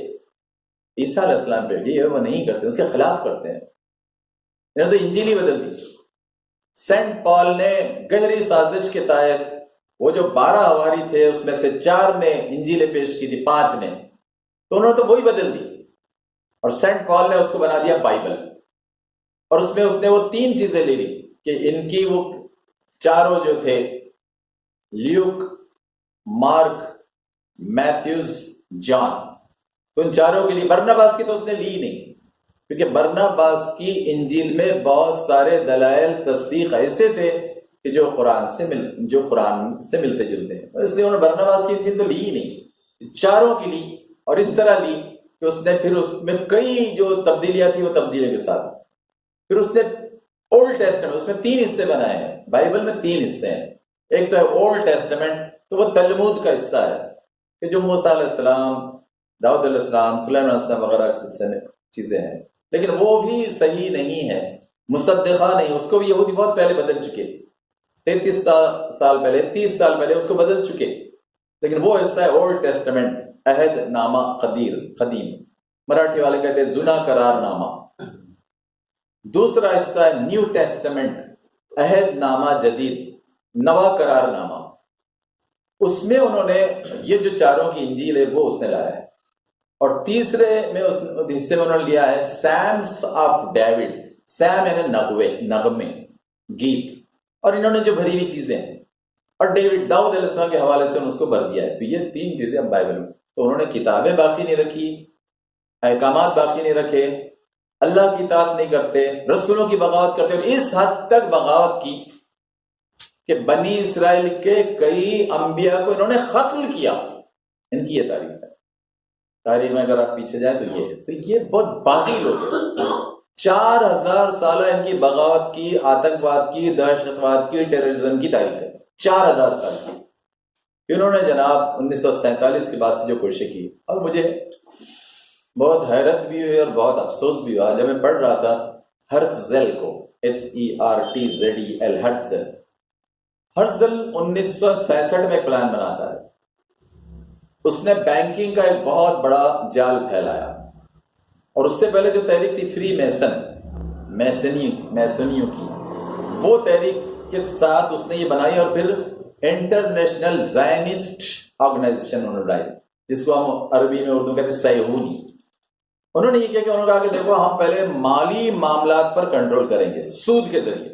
عیسیٰ علیہ السلام پہ بھی ہے، وہ نہیں کرتے، اس کے خلاف کرتے ہیں. انہوں نے تو انجیل ہی بدل دی. سینٹ پال نے گہری سازش کے تحت وہ جو 12 حواری تھے اس میں سے 4 نے انجیلیں پیش کی تھی، 5 نے، تو انہوں نے تو وہی بدل دی اور سینٹ پال نے اس کو بنا دیا بائبل. اور اس میں اس نے وہ 3 چیزیں لے لی کہ ان کی وہ چاروں جو تھے، لیوک، مارک، میتھیوز، جان، تو ان چاروں کے لیے برناباس کی تو اس نے لی ہی نہیں، کیونکہ برناباس کی انجیل میں بہت سارے دلائل تصدیق ایسے تھے کہ جو قرآن سے ملتے جلتے ہیں، اس لیے انہوں نے برناباس کی انجیل تو لی ہی نہیں، چاروں کی لی. اور اس طرح لی کہ اس نے پھر اس میں کئی جو تبدیلیاں تھیں وہ تبدیلیوں کے ساتھ، پھر اس نے اولڈ ٹیسٹمنٹ، اس میں 3 حصے بنائے ہیں، بائبل میں 3 حصے ہیں. ایک تو ہے اولڈ ٹیسٹمنٹ، تو وہ تلمود کا حصہ ہے کہ جو موسیٰ علیہ السلام، داؤد علیہ السلام، سلیمان علیہ السلام وغیرہ کے سلسلے میں چیزیں ہیں، لیکن وہ بھی صحیح نہیں ہے، مصدقہ نہیں. اس کو بھی یہودی بہت پہلے بدل چکے، 33 سال پہلے، 30 سال پہلے اس کو بدل چکے. لیکن وہ حصہ ہے اولڈ ٹیسٹمنٹ، عہد نامہ قدیم، مراٹھی والے کہتے ہیں زنا قرار نامہ. دوسرا حصہ ہے نیو ٹیسٹمنٹ، عہد نامہ جدید، نوا قرار نامہ. اس میں انہوں نے یہ جو چاروں کی انجیل ہے وہ اس نے لایا ہے. اور تیسرے میں اس حصے میں انہوں نے لیا ہے سیمس آف ڈیوڈ. سیم یعنی نغمے، گیت، اور انہوں نے جو بھری ہوئی چیزیں ہیں، اور داؤد علیہ السلام کے حوالے سے اس کو بھر دیا ہے. تو یہ 3 چیزیں اب بائبل میں. تو انہوں نے کتابیں باقی نہیں رکھی، احکامات باقی نہیں رکھے، اللہ کی اطاعت نہیں کرتے، رسولوں کی بغاوت کرتے، اور اس حد تک بغاوت کی کہ بنی اسرائیل کے کئی انبیاء کو انہوں نے قتل کیا. ان کی یہ تاریخ ہے. تاریخ میں اگر آپ پیچھے جائیں تو یہ ہے. تو یہ بہت باغی لوگ ہیں. 4000 سالہ ان کی بغاوت کی، آتنکواد کی، دہشتواد کی، ٹیررزم کی تاریخ ہے. 4000 سال کی. انہوں نے جناب 1947 کے بعد سے جو کوششیں کی، اور مجھے بہت حیرت بھی ہوئی اور بہت افسوس بھی ہوا جب میں پڑھ رہا تھا ہرتزل کو، HERTZEL، ہرتزل 1966 میں ایک پلان بناتا ہے. اس نے بینکنگ کا ایک بہت بڑا جال پھیلایا، اور اس سے پہلے جو تحریک تھی فری میسنیوں کی، وہ تحریک کے ساتھ اس نے یہ بنائی، اور پھر انٹرنیشنل زائنسٹ آرگنائزیشن انہوں نے بنائی، جس کو ہم عربی میں اردو کہتے ہیں صہیونی. انہوں نے یہ کیا کہ انہوں نے کہا کہ دیکھو ہم پہلے مالی معاملات پر کنٹرول کریں گے سود کے ذریعے،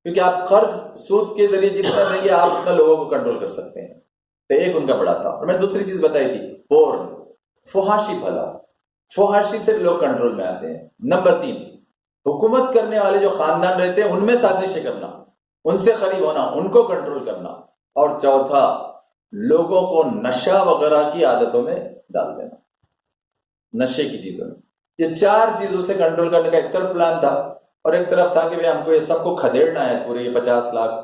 کیونکہ آپ قرض سود کے ذریعے جتنا دیں گے آپ اتنا لوگوں کو کنٹرول کر سکتے ہیں. تو ایک ان کا بڑا تھا. اور میں دوسری چیز بتائی تھی پورن، فحاشی پھیلا، فحاشی سے لوگ کنٹرول میں آتے ہیں. نمبر 3، حکومت کرنے والے جو خاندان رہتے ہیں ان میں سازشیں کرنا، ان سے قریب ہونا، ان کو کنٹرول کرنا. اور چوتھا، لوگوں کو نشہ وغیرہ کی عادتوں میں ڈال دینا، نشے کی چیزوں میں. یہ 4 چیزوں سے کنٹرول کرنے کا ایک طرف پلان تھا، اور ایک طرف تھا کہ ہم کو یہ سب کو کھدیڑنا ہے، پورے 50 لاکھ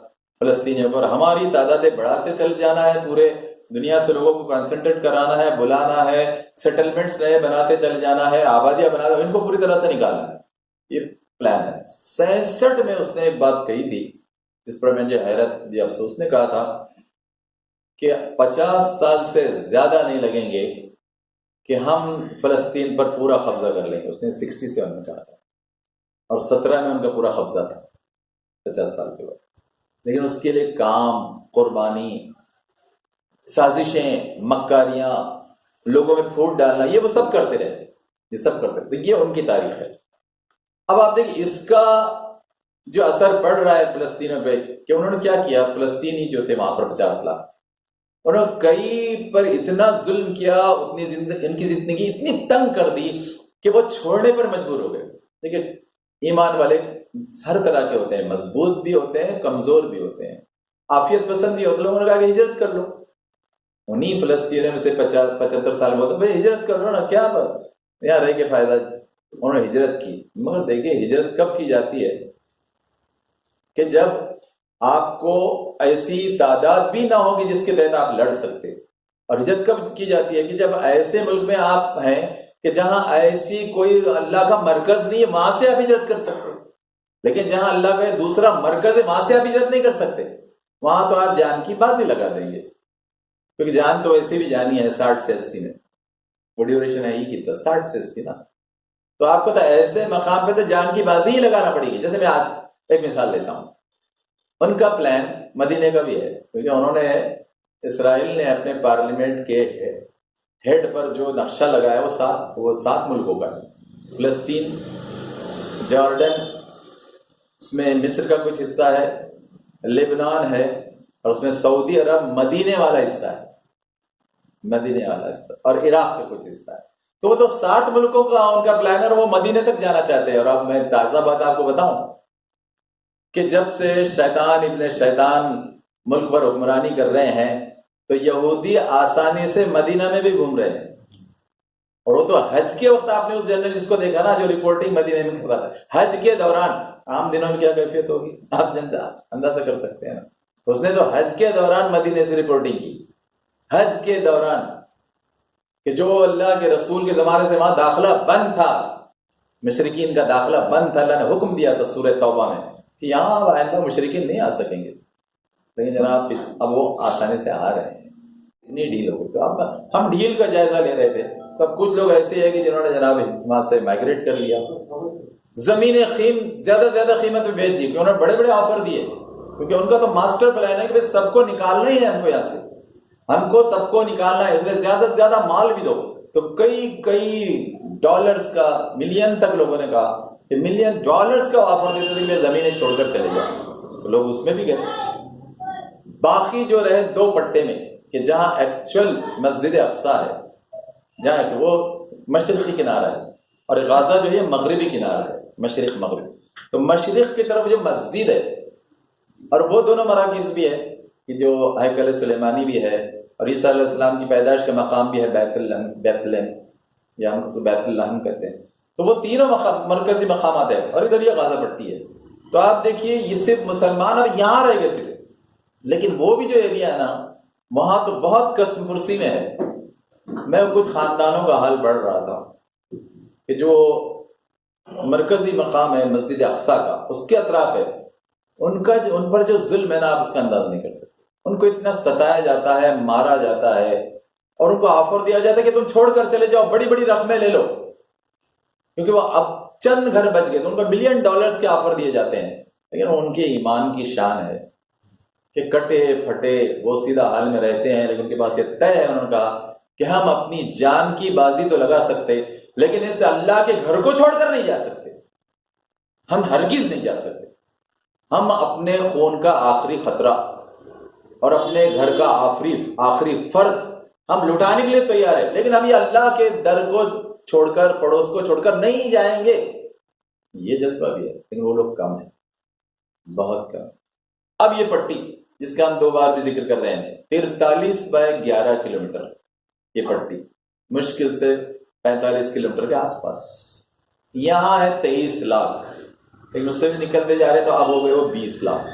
فلسطینیوں کو، اور ہماری تعدادیں بڑھاتے چل جانا ہے، پورے دنیا سے لوگوں کو کنسنٹریٹ کرانا ہے، بلانا ہے، سیٹلمنٹس نئے بناتے چل جانا ہے، آبادیاں بنانا ہے، ان کو پوری طرح سے نکالنا ہے. یہ پلان ہے. 66 میں اس نے ایک بات کہی تھی جس پر مجھے حیرت بھی افسوس، نے کہا تھا کہ 50 سال سے زیادہ نہیں لگیں گے کہ ہم فلسطین پر پورا قبضہ کر لیں گے. اس نے 67 میں کہا تھا، اور 17 میں ان کا پورا قبضہ تھا 50 سال کے بعد. لیکن اس کے لیے کام، قربانی، سازشیں، مکاریاں، لوگوں میں پھوٹ ڈالنا، یہ وہ سب کرتے رہتے، یہ سب کرتے رہتے. یہ ان کی تاریخ ہے. اب آپ دیکھیں اس کا جو اثر پڑ رہا ہے فلسطینیوں پہ، کہ انہوں نے کیا کیا. فلسطینی جو تھے وہاں پر 50 لاکھ، انہوں نے کئی پر اتنا ظلم کیا، ان کی زندگی اتنی تنگ کر دی کہ وہ چھوڑنے پر مجبور ہو گئے. دیکھیں ایمان والے ہر طرح کے ہوتے ہیں، مضبوط بھی ہوتے ہیں، کمزور بھی ہوتے ہیں، عافیت پسند بھی ہوتے ہیں. لوگوں نے کہا کہ ہجرت کر لو. انہی فلسطینیوں میں سے 75 سال میں بھائی ہجرت کر لو نا، کیا یہاں رہ کے فائدہ. انہوں نے ہجرت کی. مگر دیکھیے ہجرت کب کی جاتی ہے کہ جب آپ کو ایسی تعداد بھی نہ ہوگی جس کے تحت آپ لڑ سکتے. اور ہجرت کب کی جاتی ہے کہ جب ایسے ملک میں آپ ہیں کہ جہاں ایسی کوئی اللہ کا مرکز نہیں ہے، وہاں سے آپ ہجرت کر سکتے. لیکن جہاں اللہ کا دوسرا مرکز ہے وہاں سے آپ ہجرت نہیں کر سکتے. وہاں تو آپ جان کی بازی لگا دیں گے، کیونکہ جان تو ایسی بھی جانی ہے 60 سے 80 میں، وہ ڈیوریشن ہے ہی کتنا 60 سے 80 نا. تو آپ کو تو ایسے مقام پہ تو جان کی بازی ہی لگانا پڑے گی. جیسے میں آج ایک مثال دیتا ہوں، ان کا پلان مدینے کا بھی ہے، کیونکہ انہوں نے اسرائیل نے اپنے پارلیمنٹ کے ہیڈ پر جو نقشہ لگایا وہ 7 ملکوں کا ہے. فلسطین، جارڈن، اس میں مصر کا کچھ حصہ ہے، لبنان ہے، اور اس میں سعودی عرب مدینے والا حصہ ہے، مدینے والا حصہ، اور عراق کا کچھ حصہ ہے. تو وہ تو 7 ملکوں کا ان کا پلانر، وہ مدینے تک جانا چاہتے ہیں. اور اب میں تازہ بات آپ کو بتاؤں کہ جب سے شیطان ابن شیطان ملک پر حکمرانی کر رہے ہیں تو یہودی آسانی سے مدینہ میں بھی گھوم رہے ہیں. اور وہ تو حج کے وقت آپ نے اس جرنلسٹ کو دیکھا نا جو رپورٹنگ مدینے میں کر رہا تھا حج کے دوران. عام دنوں میں کیا کیفیت ہوگی آپ اندازہ کر سکتے ہیں نا. اس نے تو حج کے دوران مدینے سے رپورٹنگ کی, حج کے دوران, کہ جو اللہ کے رسول کے زمانے سے وہاں داخلہ بند تھا, مشرکین کا داخلہ بند تھا. اللہ نے حکم دیا تھا سورہ توبہ میں کہ یہاں آئندہ مشرکین نہیں آ سکیں گے, لیکن جناب اب وہ آسانی سے آ رہے ہیں. اتنی ڈھیل ہو گئی. تو اب ہم ڈھیل کا جائزہ لے رہے تھے, تب کچھ لوگ ایسے ہیں کہ جنہوں نے جناب وہاں سے مائگریٹ کر لیا, زمینیں زیادہ زیادہ قیمت میں بیچ دی, کہ انہوں نے بڑے بڑے آفر دیے, کیونکہ ان کا تو ماسٹر پلان ہے کہ سب کو نکالنا ہی ہے, ہم کو یہاں سے, ہم کو سب کو نکالنا ہے, اس لیے زیادہ سے زیادہ مال بھی دو. تو کئی ڈالرز کا, ملین تک لوگوں نے کہا کہ ملین ڈالرز کا آفر دیتے تھے کہ زمینیں چھوڑ کر چلے جاؤ. تو لوگ اس میں بھی گئے. باقی جو رہے دو پٹے میں, کہ جہاں ایکچوئل مسجد اقصی ہے, جہاں وہ مشرقی کنارہ ہے, اور غازہ جو ہے مغربی کنارہ ہے, مشرق مغرب. تو مشرق کی طرف جو مسجد ہے, اور وہ دونوں مراکز بھی ہے, کہ جو ہیکل سلیمانی بھی ہے, اور عیسیٰ علیہ السلام کی پیدائش کا مقام بھی ہے بیت لحم, یا ہم اس کو بیت اللحم کہتے ہیں. تو وہ تینوں مرکزی مقامات ہیں, اور ادھر یہ غازہ پٹی ہے. تو آپ دیکھیے یہ صرف مسلمان اب یہاں رہ گئے صرف, لیکن وہ بھی جو ایریا ہے نا وہاں تو بہت قسم پرسی میں ہے. میں کچھ خاندانوں کا حال پڑھ رہا تھا کہ جو مرکزی مقام ہے مسجد اقصی کا, اس کے اطراف ہے, ان پر جو ظلم ہے نا آپ اس کا انداز نہیں کر سکتے. ان کو اتنا ستایا جاتا ہے, مارا جاتا ہے, اور ان کو آفر دیا جاتا ہے کہ تم چھوڑ کر چلے جاؤ, بڑی بڑی رقمیں لے لو, کیونکہ وہ اب چند گھر بچ گئے تو ان کو ملین ڈالرز کے آفر دیے جاتے ہیں. لیکن ان کے ایمان کی شان ہے کہ کٹے پھٹے وہ سیدھا حال میں رہتے ہیں, لیکن ان کے پاس یہ طے ہے انہوں نے کہا کہ ہم اپنی جان کی بازی تو لگا سکتے, لیکن اس سے اللہ کے گھر کو چھوڑ کر نہیں جا سکتے. ہم ہرگز نہیں جا سکتے. ہم اپنے خون کا آخری خطرہ اور اپنے گھر کا آخری فرد ہم لٹانے کے لیے تیار ہے, لیکن ہم یہ اللہ کے در کو چھوڑ کر, پڑوس کو چھوڑ کر نہیں جائیں گے. یہ جذبہ بھی ہے, لیکن وہ لوگ کم ہیں, بہت کم. اب یہ پٹی جس کا ہم 2 بار بھی ذکر کر رہے ہیں, 43/11 کلومیٹر یہ پٹی, مشکل سے 45 کلومیٹر کے آس پاس. یہاں ہے 23 لاکھ, لیکن اس سے بھی نکلتے جا رہے تو اب ہو گئے وہ 20 لاکھ.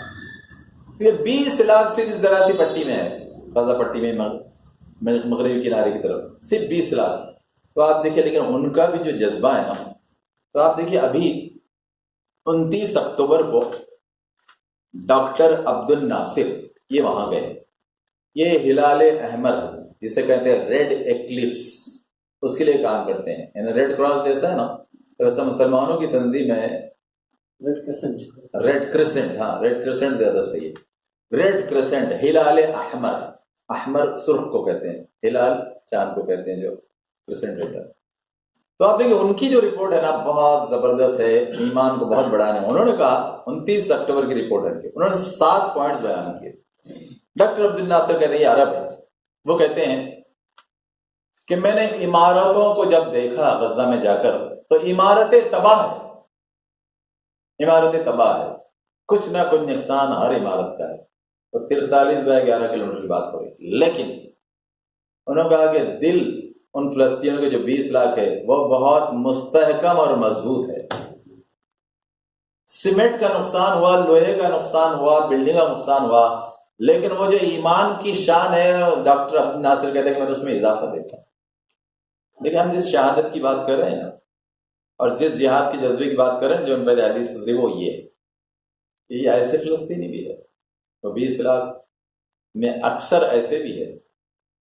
تو یہ 20 لاکھ صرف اس ذرا سی پٹی میں ہے, غزہ پٹی میں مغربی کنارے کی طرف صرف 20 لاکھ. تو آپ دیکھیے, لیکن ان کا بھی جو جذبہ ہے نا, تو آپ دیکھیے ابھی 29 اکتوبر کو ڈاکٹر عبد الناصر یہ وہاں گئے. یہ ہلال احمر جسے کہتے ہیں ریڈ ایکلپس, اس کے لیے کام کرتے ہیں. یعنی ریڈ کراس جیسا ہے نا, ویسا مسلمانوں کی تنظیم ہے ریڈ کرسنٹ. ہاں ریڈ کرسنٹ زیادہ صحیح ہے, ریڈ کرسنٹ, ہلال احمر. احمر سرخ کو کہتے ہیں, ہلال چاند کو کہتے ہیں جو کرسنٹ ہوتا ہے. تو آپ دیکھیں ان کی جو رپورٹ ہے نا بہت زبردست ہے, ایمان کو بہت بڑھانے. انہوں نے کہا 29 اکتوبر کی رپورٹ ہے, انہوں نے 7 پوائنٹس بیان کیے. ڈاکٹر عبد الناصر کہتے ہیں, یہ عرب ہے, وہ کہتے ہیں کہ میں نے عمارتوں کو جب دیکھا غزہ میں جا کر تو عمارتیں تباہ ہے, عمارتیں تباہ ہے, کچھ نہ کچھ نقصان ہر عمارت کا ہے. تو 43/11 کلومیٹر کی بات ہو رہی. لیکن انہوں نے کہا کہ دل ان فلسطینیوں کے جو 20 لاکھ ہے وہ بہت مستحکم اور مضبوط ہے. سیمنٹ کا نقصان ہوا, لوہے کا نقصان ہوا, بلڈنگ کا نقصان ہوا, لیکن وہ جو ایمان کی شان ہے, ڈاکٹر عبد الناصر کہتے ہیں کہ میں نے اس میں اضافہ دیکھا. لیکن ہم جس شہادت کی بات کر رہے ہیں نا, اور جس جہاد کے جذبے کی بات کر رہے ہیں, جو پہلے حدیث سے وہ یہ ہے کہ یہ ایسے فلسطینی بھی ہے. تو 20 لاکھ میں اکثر ایسے بھی ہے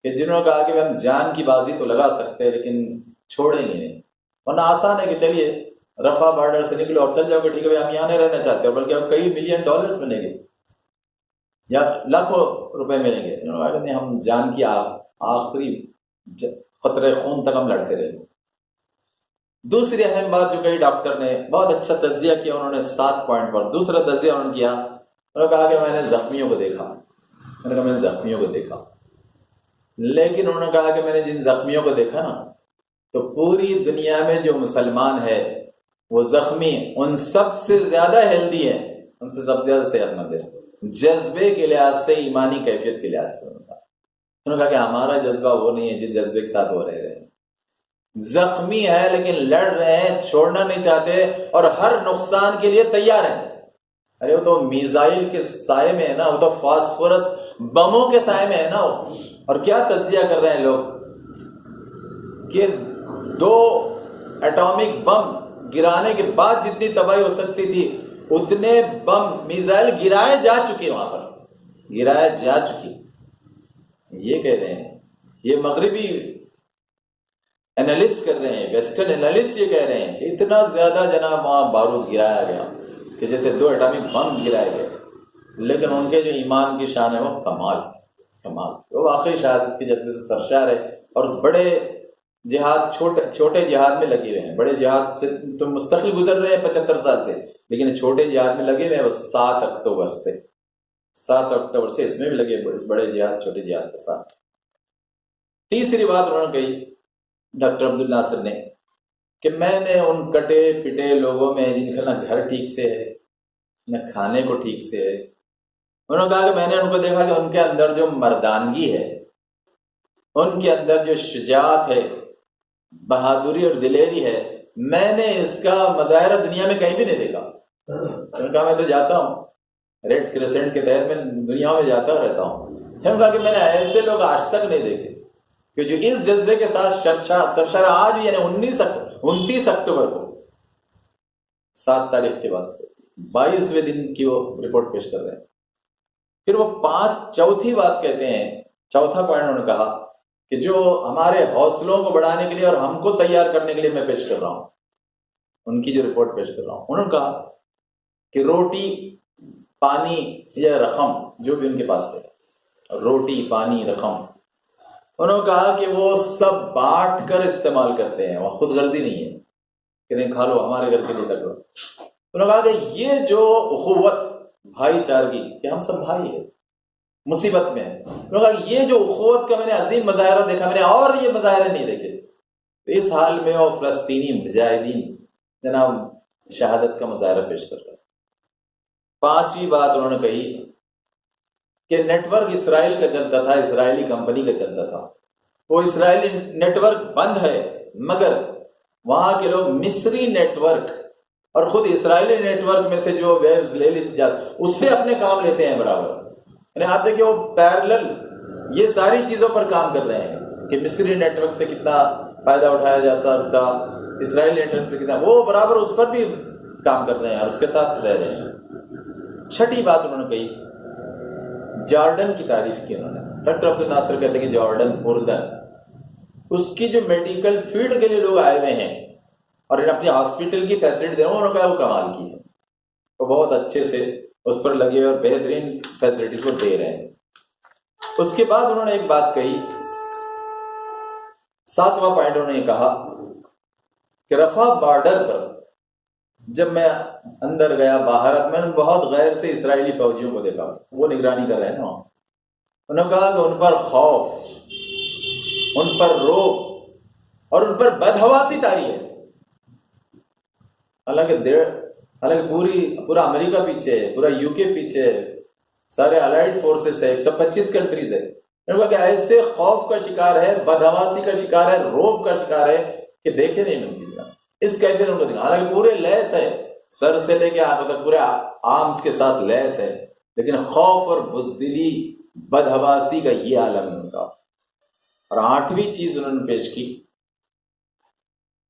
کہ جنہوں نے کہا کہ ہم جان کی بازی تو لگا سکتے ہیں لیکن چھوڑیں گے نہیں. ورنہ آسان ہے کہ چلیے رفح بارڈر سے نکلو اور چل جاؤ کہ ٹھیک ہے ہم یہاں نہیں رہنا چاہتے, بلکہ اب کئی ملین ڈالرز ملیں گے یا لاکھوں روپے ملیں گے. انہوں نے کہا نہیں, ہم جان کی آخری خطرے خون تک ہم لڑتے رہیں گے. دوسری اہم بات جو کہی ڈاکٹر نے, بہت اچھا تجزیہ کیا انہوں نے 7 پوائنٹ پر. دوسرا تجزیہ انہوں نے کیا, انہوں نے کہا کہ میں نے زخمیوں کو دیکھا. میں نے کہا میں نے زخمیوں کو دیکھا, لیکن انہوں نے کہا کہ میں نے جن زخمیوں کو دیکھا نا, تو پوری دنیا میں جو مسلمان ہے وہ زخمی ان سب سے زیادہ ہیلدی ہے, ان سے سب سے زیادہ صحت مند ہے, جذبے کے لحاظ سے, ایمانی کیفیت کے لحاظ سے. انہوں نے کہا کہ ہمارا جذبہ وہ نہیں ہے جس جذبے کے ساتھ وہ رہ رہے ہیں. زخمی ہے لیکن لڑ رہے ہیں، چھوڑنا نہیں چاہتے اور ہر نقصان کے لیے تیار ہیں. ارے وہ تو میزائل کے سائے میں ہے نا، وہ تو فاسفورس بموں کے سائے میں ہے نا وہ. اور کیا تجزیہ کر رہے ہیں لوگ کہ 2 ایٹامک بم گرانے کے بعد جتنی تباہی ہو سکتی تھی اتنے بم میزائل گرائے جا چکے، وہاں پر گرائے جا چکی. یہ کہہ رہے ہیں، یہ مغربی انالسٹ کر رہے ہیں، ویسٹرن انالسٹ یہ کہہ رہے ہیں کہ اتنا زیادہ جناب وہاں بارود گرایا گیا کہ جیسے 2 ایٹامک بم گرائے گئے. لیکن ان کے جو ایمان کی شان ہے وہ کمال کمال، وہ آخری شہادت کے جذبے سے سرشار ہے. اور اس بڑے جہاد، چھوٹے جہاد میں لگے ہوئے ہیں. بڑے جہاد سے تو مستقل گزر رہے ہیں 75 سال سے، لیکن چھوٹے جہاد میں لگے ہوئے ہیں وہ 7 اکتوبر سے اس میں بھی لگے، اس بڑے جہاد چھوٹے جہاد کے ساتھ. تیسری بات انہوں نے کہی ڈاکٹر عبد الناصر نے کہ میں نے ان کٹے پٹے لوگوں میں جن کا نہ گھر ٹھیک سے ہے نہ کھانے کو ٹھیک سے ہے، انہوں نے کہا کہ میں نے ان کو دیکھا کہ ان کے اندر جو مردانگی ہے، ان کے اندر جو شجاعت ہے، بہادری اور دلیری ہے، میں نے اس کا مظاہرہ دنیا میں کہیں بھی نہیں دیکھا. انہوں نے کہا میں تو جاتا ہوں ریڈ کریسنٹ کے تحت، میں دنیا میں جاتا رہتا ہوں. انہوں نے کہا کہ میں نے ایسے لوگ آج تک نہیں دیکھے کہ جو اس جذبے کے ساتھ سرشار آج بھی، یعنی 29 اکتوبر کو 7 تاریخ کے بعد سے 22ویں دن کی وہ رپورٹ پیش کر رہے ہیں. پھر وہ چوتھی بات کہتے ہیں، چوتھا پوائنٹ انہوں نے کہا کہ جو ہمارے حوصلوں کو بڑھانے کے لیے اور ہم کو تیار کرنے کے لیے میں پیش کر رہا ہوں، ان کی جو رپورٹ پیش کر رہا ہوں. انہوں نے کہا کہ روٹی، پانی یا رقم جو بھی ان کے پاس ہے، روٹی، پانی، رقم، انہوں نے کہا کہ وہ سب بانٹ کر استعمال کرتے ہیں، وہ خود غرضی نہیں ہے کہ نہیں کھا لو ہمارے گھر کے لیے کر لو. انہوں نے کہا کہ یہ جو اخوت، بھائی چارگی، کہ ہم سب بھائی ہیں، مصیبت میں ہے. انہوں نے کہا کہ یہ جو اخوت کا میں نے عظیم مظاہرہ دیکھا، میں نے اور یہ مظاہرے نہیں دیکھے. اس حال میں وہ فلسطینی مجاہدین جناب شہادت کا مظاہرہ پیش کر رہے ہیں. 5ویں بات انہوں نے کہی کہ نیٹ ورک اسرائیل کا چلتا تھا، اسرائیلی کمپنی کا چلتا تھا، وہ اسرائیلی نیٹ ورک بند ہے، مگر وہاں کے لوگ مصری نیٹ ورک اور خود اسرائیلی نیٹ ورک میں سے جو ویوز لے لی جاتی اس سے اپنے کام لیتے ہیں برابر. یعنی آپ دیکھیں وہ پیرلل یہ ساری چیزوں پر کام کر رہے ہیں کہ مصری نیٹ ورک سے کتنا فائدہ اٹھایا جاتا تھا، اسرائیلی نیٹ ورک سے کتنا، وہ برابر اس پر بھی کام کر رہے ہیں اور اس کے ساتھ رہ رہے ہیں. 6ٹھی بات انہوں نے کہی، جارڈن کی تعریف کی انہوں نے. ڈاکٹر عبد الناصر کہتے ہیں کہ جارڈن، اردن، اس کی جو میڈیکل فیلڈ کے لیے لوگ آئے ہوئے ہیں اور اپنی ہاسپٹل کی فیسلٹی دے رہے ہیں، انہوں نے کہا وہ کمال کی ہے، وہ بہت اچھے سے اس پر لگے اور بہترین فیسلٹیز کو دے رہے ہیں. اس کے بعد انہوں نے ایک بات کہی، 7واں پوائنٹ انہوں نے کہا کہ رفح بارڈر پر جب میں اندر گیا، باہر میں نے بہت غیر سے اسرائیلی فوجیوں کو دیکھا، وہ نگرانی کر رہے ہیں نا. انہوں نے کہا کہ ان پر خوف، ان پر روب اور ان پر بدحواسی طاری ہے. حالانکہ پورا امریکہ پیچھے ہے، پورا یو کے پیچھے ہے، سارے الائڈ فورسز ہے، 125 کنٹریز ہے. انہوں نے کہا کہ ایسے خوف کا شکار ہے، بدحواسی کا شکار ہے، روب کا شکار ہے کہ دیکھے نہیں ملتی. اس کیفیت ان کو دیکھا، حالانکہ پورے لیس ہے، سر سے لے کے آنکھوں تک پورے آرمز کے ساتھ لیس ہے، لیکن خوف اور بزدلی، بدحواسی کا یہ عالم ہے ان کا. اور 8ویں چیز انہوں نے پیش کی،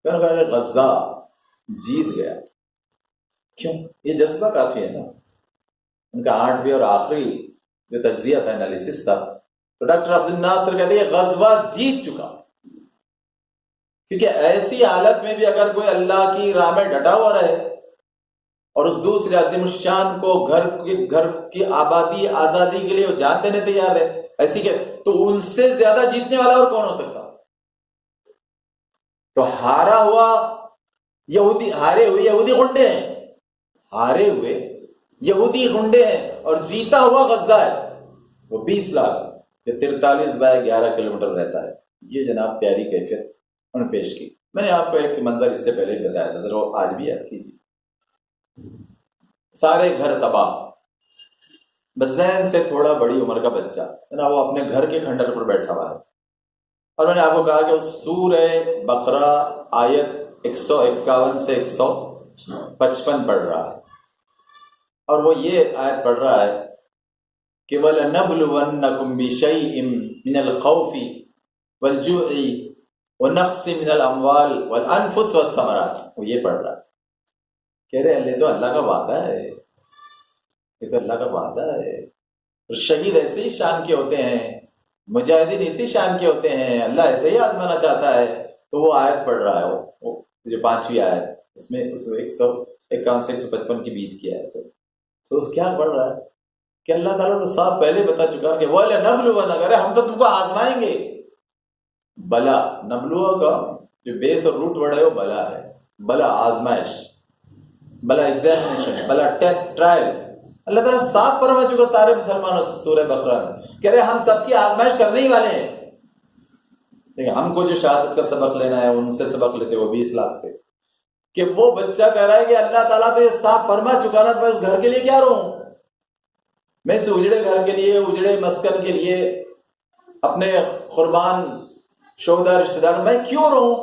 انہوں نے کہا کہ غزہ جیت گیا. کیوں؟ یہ جذبہ کافی ہے نا. ان کا 8ویں اور آخری جو تجزیہ تھا، انالیسس تھا، تو ڈاکٹر عبد الناصر کہتے ہیں غزوہ جیت چکا. کیونکہ ایسی حالت میں بھی اگر کوئی اللہ کی راہ میں ڈٹا ہوا رہے اور اس دوسرے عظیم الشان کو گھر کی آبادی، آزادی کے لیے وہ جان دینے تیار ہے، ایسی کہ تو ان سے زیادہ جیتنے والا اور کون ہو سکتا؟ تو ہارے ہوئے یہودی غنڈے ہیں، ہارے ہوئے یہودی غنڈے ہیں، اور جیتا ہوا غزہ ہے وہ 20 لاکھ جو 43/11 کلومیٹر رہتا ہے. یہ جناب پیاری کیفیت انہوں نے پیش کی. میں نے آپ کو ایک منظر اس سے پہلے ہی بتایا تھا، ذرا وہ آج بھی یاد کیجیے. سارے گھر تباہ، بس ذہن سے تھوڑا بڑی عمر کا بچہ وہ اپنے گھر کے کھنڈر پر بیٹھا ہوا ہے اور میں نے آپ کو کہا کہ سورہ بقرہ آیت 151 سے 155 پڑھ رہا ہے، اور وہ یہ آیت پڑھ رہا ہے کہ وَلَنَبْلُوَنَّكُمْ بِشَيْءٍ مِّنَ الْخَوْفِ وَالْجُوعِ وَنَقْصٍ مِّنَ الْأَمْوَالِ وَالْأَنفُسِ وَالثَّمَرَاتِ، وہ یہ پڑھ رہا ہے۔ کہہ رہے یہ تو اللہ کا وعدہ ہے، یہ تو اللہ کا وعدہ ہے، شہید ایسے ہی شان کے ہوتے ہیں، مجاہدین اسی شان کے ہوتے ہیں، اللہ ایسے ہی آزمانا چاہتا ہے۔ تو وہ آیت پڑھ رہا ہے، وہ جو 5ویں آیت، اس میں 151 سے 155 کے بیچ کی آیت ہے۔ تو کیا پڑھ رہا ہے کہ اللہ تعالیٰ تو صاحب پہلے بتا چکا کہ وَلَنَبْلُوَنَّكُمْ، ہم تو تم کو آزمائیں گے۔ بلا، نبلوہ کا جو بیس اور روٹ ورڈ ہے وہ بلا ہے، بلا آزمائش، بلا ایگزامینیشن، بلا ٹیسٹ، ٹرائل۔ اللہ تعالیٰ صاف فرما چکا سارے مسلمانوں سے سورہ بقرہ میں، کہہ رہے ہم سب کی آزمائش کرنے ہی والے ہیں۔ لیکن ہم کو جو شہادت کا سبق لینا ہے ان سے سبق لیتے وہ 20 لاکھ سے، کہ وہ بچہ کہہ رہا ہے کہ اللہ تعالیٰ تو یہ صاف فرما چکا نا، میں اس گھر کے لیے کیا رہوں، میں اس اجڑے گھر کے لیے، اجڑے مسکن کے لیے، اپنے قربان شہداء رشتہ دار میں کیوں رہوں؟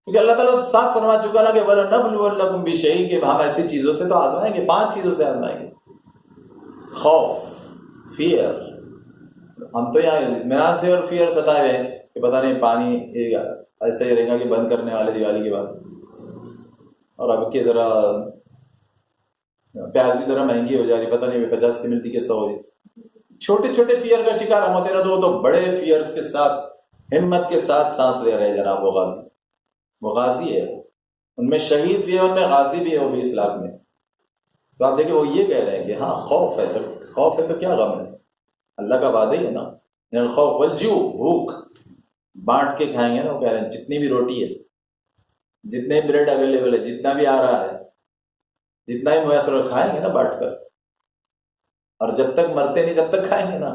کیونکہ اللہ تعالیٰ تو صاف فرما چکا نا کہ وَلَنَبْلُوَنَّكُمْ بِشَيْءٍ، کہ ہم ایسی چیزوں سے تو آزمائیں گے، 5 چیزوں سے آزمائیں گے۔ خوف، فیئر، ہم تو یہاں اطمینان سے اور فیئر ستائے ہوئے ہیں کہ پتہ نہیں پانی ایسا ہی رہے گا کہ بند کرنے والے دیوالی کے بعد، اور اب کہ ذرا پیاز بھی ذرا مہنگی ہو جا رہی، پتہ نہیں 50 سے ملتی کہ 100 ہو جائے۔ چھوٹے چھوٹے فیئر کا شکار ہم ہوتے ہیں تو وہ تو بڑے فیئرز کے ساتھ ہمت کے ساتھ سانس لے رہے ہیں جناب۔ وہ غازی ہے، ان میں شہید بھی ہے، ان میں غازی بھی ہے، وہ 20 لاکھ میں۔ تو آپ دیکھیں وہ یہ کہہ رہے ہیں کہ ہاں خوف ہے تو کیا غم ہے، اللہ کا وعدہ ہی ہے نا، الخوف والجوع، بھوک بانٹ کے کھائیں گے نا، وہ کہہ رہے ہیں جتنی بھی روٹی ہے، جتنے بریڈ اویلیبل ہے، جتنا بھی آ رہا ہے، جتنا ہی میسر کھائیں گے نا بانٹ کر، اور جب تک مرتے نہیں تب تک کھائیں گے نا،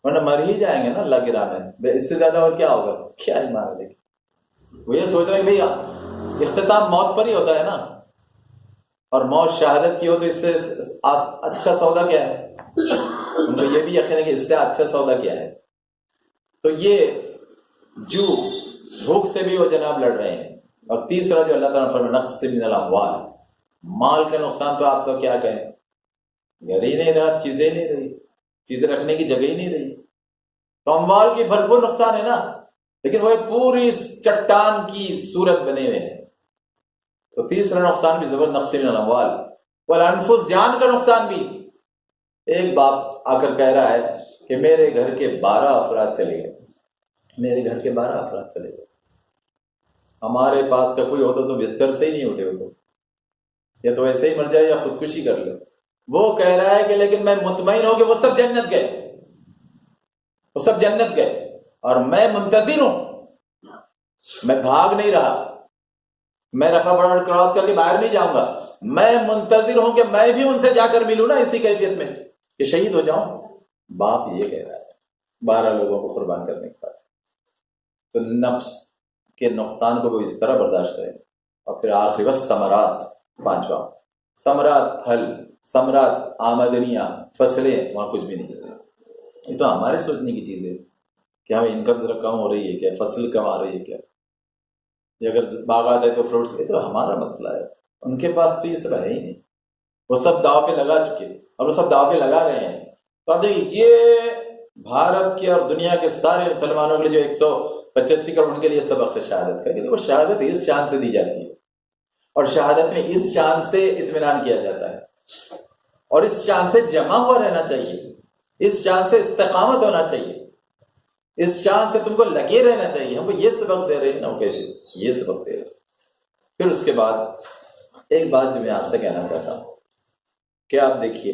ورنہ مر ہی جائیں گے نا اللہ کی راہ میں، اس سے زیادہ اور کیا ہوگا، کیا ایمان ہے۔ دیکھیں وہ یہ سوچ رہے ہیں بھئی اختتام موت پر ہی ہوتا ہے نا، اور موت شہادت کی ہو تو اس سے اچھا سودا کیا ہے، ان کو یہ بھی یقین ہے کہ اس سے اچھا سودا کیا ہے۔ تو یہ جو بھوک سے بھی وہ جناب لڑ رہے ہیں۔ اور تیسرا جو اللہ تعالیٰ فرمایا نقص من الاموال، مال کا نقصان، تو آپ تو کیا کہیں، گھر ہی نہیں رہا، چیزیں نہیں رہی، چیزیں رکھنے کی جگہ ہی نہیں رہی، تو اموال کی بھرپور نقصان ہے نا، لیکن وہ ایک پوری چٹان کی صورت بنے ہوئے ہیں۔ تو تیسرا نقصان بھی زبر نقص من الاموال والانفس، جان کا نقصان بھی۔ ایک باپ آ کر کہہ رہا ہے کہ میرے گھر کے 12 افراد چلے گئے، میرے گھر کے 12 افراد چلے گئے، ہمارے پاس کا کوئی ہوتا تو بستر سے ہی نہیں اٹھے ہوتے، یا تو ایسے ہی مر جائے یا خودکشی کر لے۔ وہ کہہ رہا ہے کہ لیکن میں مطمئن ہوں کہ وہ سب جنت گئے، وہ سب جنت گئے، اور میں منتظر ہوں، میں بھاگ نہیں رہا، میں رفع بڑھ کراس کر کے باہر نہیں جاؤں گا، میں منتظر ہوں کہ میں بھی ان سے جا کر ملوں نا اسی کیفیت میں کہ شہید ہو جاؤں۔ باپ یہ کہہ رہا ہے 12 لوگوں کو قربان کرنے کے بعد۔ تو نفس کے نقصان کو وہ اس طرح برداشت کرے۔ اور پھر آخری بس ثمرات، 5واں ثمرات، پھل، ثمرات، آمدنیاں، فصلیں، وہاں کچھ بھی نہیں۔ یہ تو ہمارے سوچنے کی چیز ہے کہ ہمیں انکم ذرا کم ہو رہی ہے کیا، فصل کم آ رہی ہے کیا، یا اگر باغات ہے تو فروٹس، یہ تو ہمارا مسئلہ ہے۔ ان کے پاس تو یہ سب ہے ہی نہیں، وہ سب داؤ پہ لگا چکے اور وہ سب داؤ پہ لگا رہے ہیں۔ تو آپ دیکھیے یہ بھارت کے اور دنیا کے سارے مسلمانوں کے لیے جو 185 کروڑ، ان کے لیے سبق ہے شہادت کا، کہ وہ شہادت اس شان سے دی جاتی ہے، اور شہادت میں اس شان سے اطمینان کیا جاتا ہے، اور اس شان سے جمع ہوا رہنا چاہیے، اس شان سے استقامت ہونا چاہیے، اس شان سے تم کو لگے رہنا چاہیے۔ ہم کو یہ سبق دے رہے ہیں نا، کیسے یہ سبق دے رہے ہیں۔ پھر اس کے بعد ایک بات جو میں آپ سے کہنا چاہتا ہوں کہ آپ دیکھیے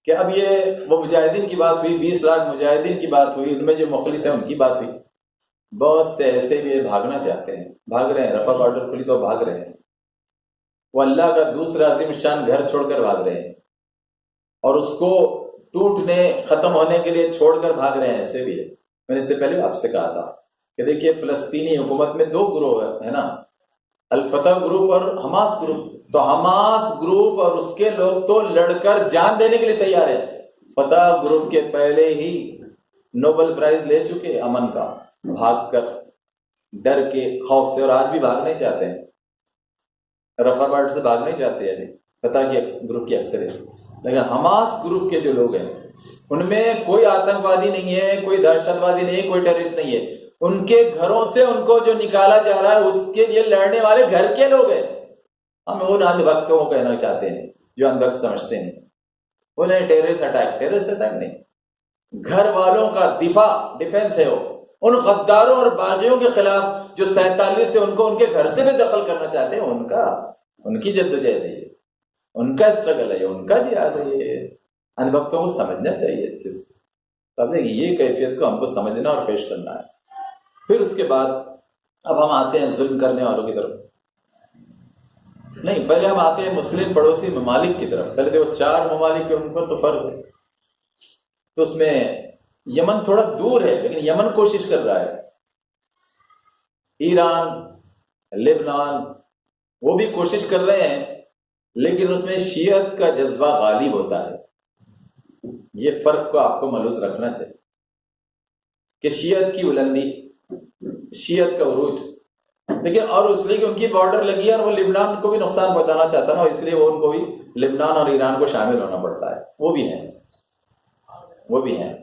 کہ اب یہ وہ مجاہدین کی بات ہوئی، 20 لاکھ مجاہدین کی بات ہوئی، ان میں جو مخلص ہیں ان کی بات ہوئی، بہت سے ایسے بھی بھاگنا چاہتے ہیں، بھاگ رہے ہیں، رفح بارڈر کھلی تو بھاگ رہے ہیں، وہ اللہ کا دوسرا عظیم شان گھر چھوڑ کر بھاگ رہے ہیں، اور اس کو ٹوٹنے ختم ہونے کے لیے چھوڑ کر بھاگ رہے ہیں، ایسے بھی ہے۔ میں نے اس سے پہلے آپ سے کہا تھا کہ دیکھیے فلسطینی حکومت میں 2 گروہ ہے نا، الفتح گروپ اور حماس گروپ۔ تو حماس گروپ اور اس کے لوگ تو لڑ کر جان دینے کے لیے تیار ہے۔ فتح گروپ کے پہلے ہی نوبل پرائز لے چکے امن کا، بھاگ کر ڈر کے خوف سے، اور آج بھی بھاگ نہیں چاہتے ہیں، رفع بارڈ سے بھاگ نہیں چاہتے ہیں، پتا کہ گروپ کی اکثر ہے، لیکن حماس گروپ کے جو لوگ ہیں ان میں کوئی آتنکوادی نہیں ہے، کوئی دہشت وادی نہیں ہے، کوئی ٹیررسٹ نہیں ہے، ان کے گھروں سے ان کو جو نکالا جا رہا ہے اس کے لیے لڑنے والے گھر کے لوگ ہیں۔ ہم ان اندھ بھکتوں کو کہنا چاہتے ہیں جو اندھ بھکت سمجھتے ہیں، وہ نہیں ٹیررسٹ اٹیک نہیں، گھر والوں کا دفاع، ڈیفنس ہے وہ ان غداروں اور باغیوں کے خلاف جو 47 سے ان کو ان کے گھر سے بھی دخل کرنا چاہتے ہیں، ان کی جدوجہد ہے، ان کا اسٹرگل ہے، ان کا جہاد ہے، یہ اندھ بھکتوں کو سمجھنا چاہیے اچھے سے۔ اب یہ کیفیت کو ہم کو سمجھنا اور پیش کرنا ہے۔ پھر اس کے بعد اب ہم آتے ہیں ظلم کرنے والوں کی طرف، نہیں پہلے ہم آتے ہیں مسلم پڑوسی ممالک کی طرف۔ پہلے تو وہ 4 ممالک ہیں، ان پر تو فرض ہے، تو اس میں یمن تھوڑا دور ہے لیکن یمن کوشش کر رہا ہے، ایران، لبنان وہ بھی کوشش کر رہے ہیں، لیکن اس میں شیعت کا جذبہ غالب ہوتا ہے۔ یہ فرق کو آپ کو ملحوظ رکھنا چاہیے کہ شیعت کی بلندی، شیعت کا عروج، لیکن اور اس لیے کہ ان کی بارڈر لگی ہے اور وہ لبنان کو بھی نقصان پہنچانا چاہتا نا، اس لیے وہ ان کو بھی لبنان اور ایران کو شامل ہونا پڑتا ہے، وہ بھی ہیں۔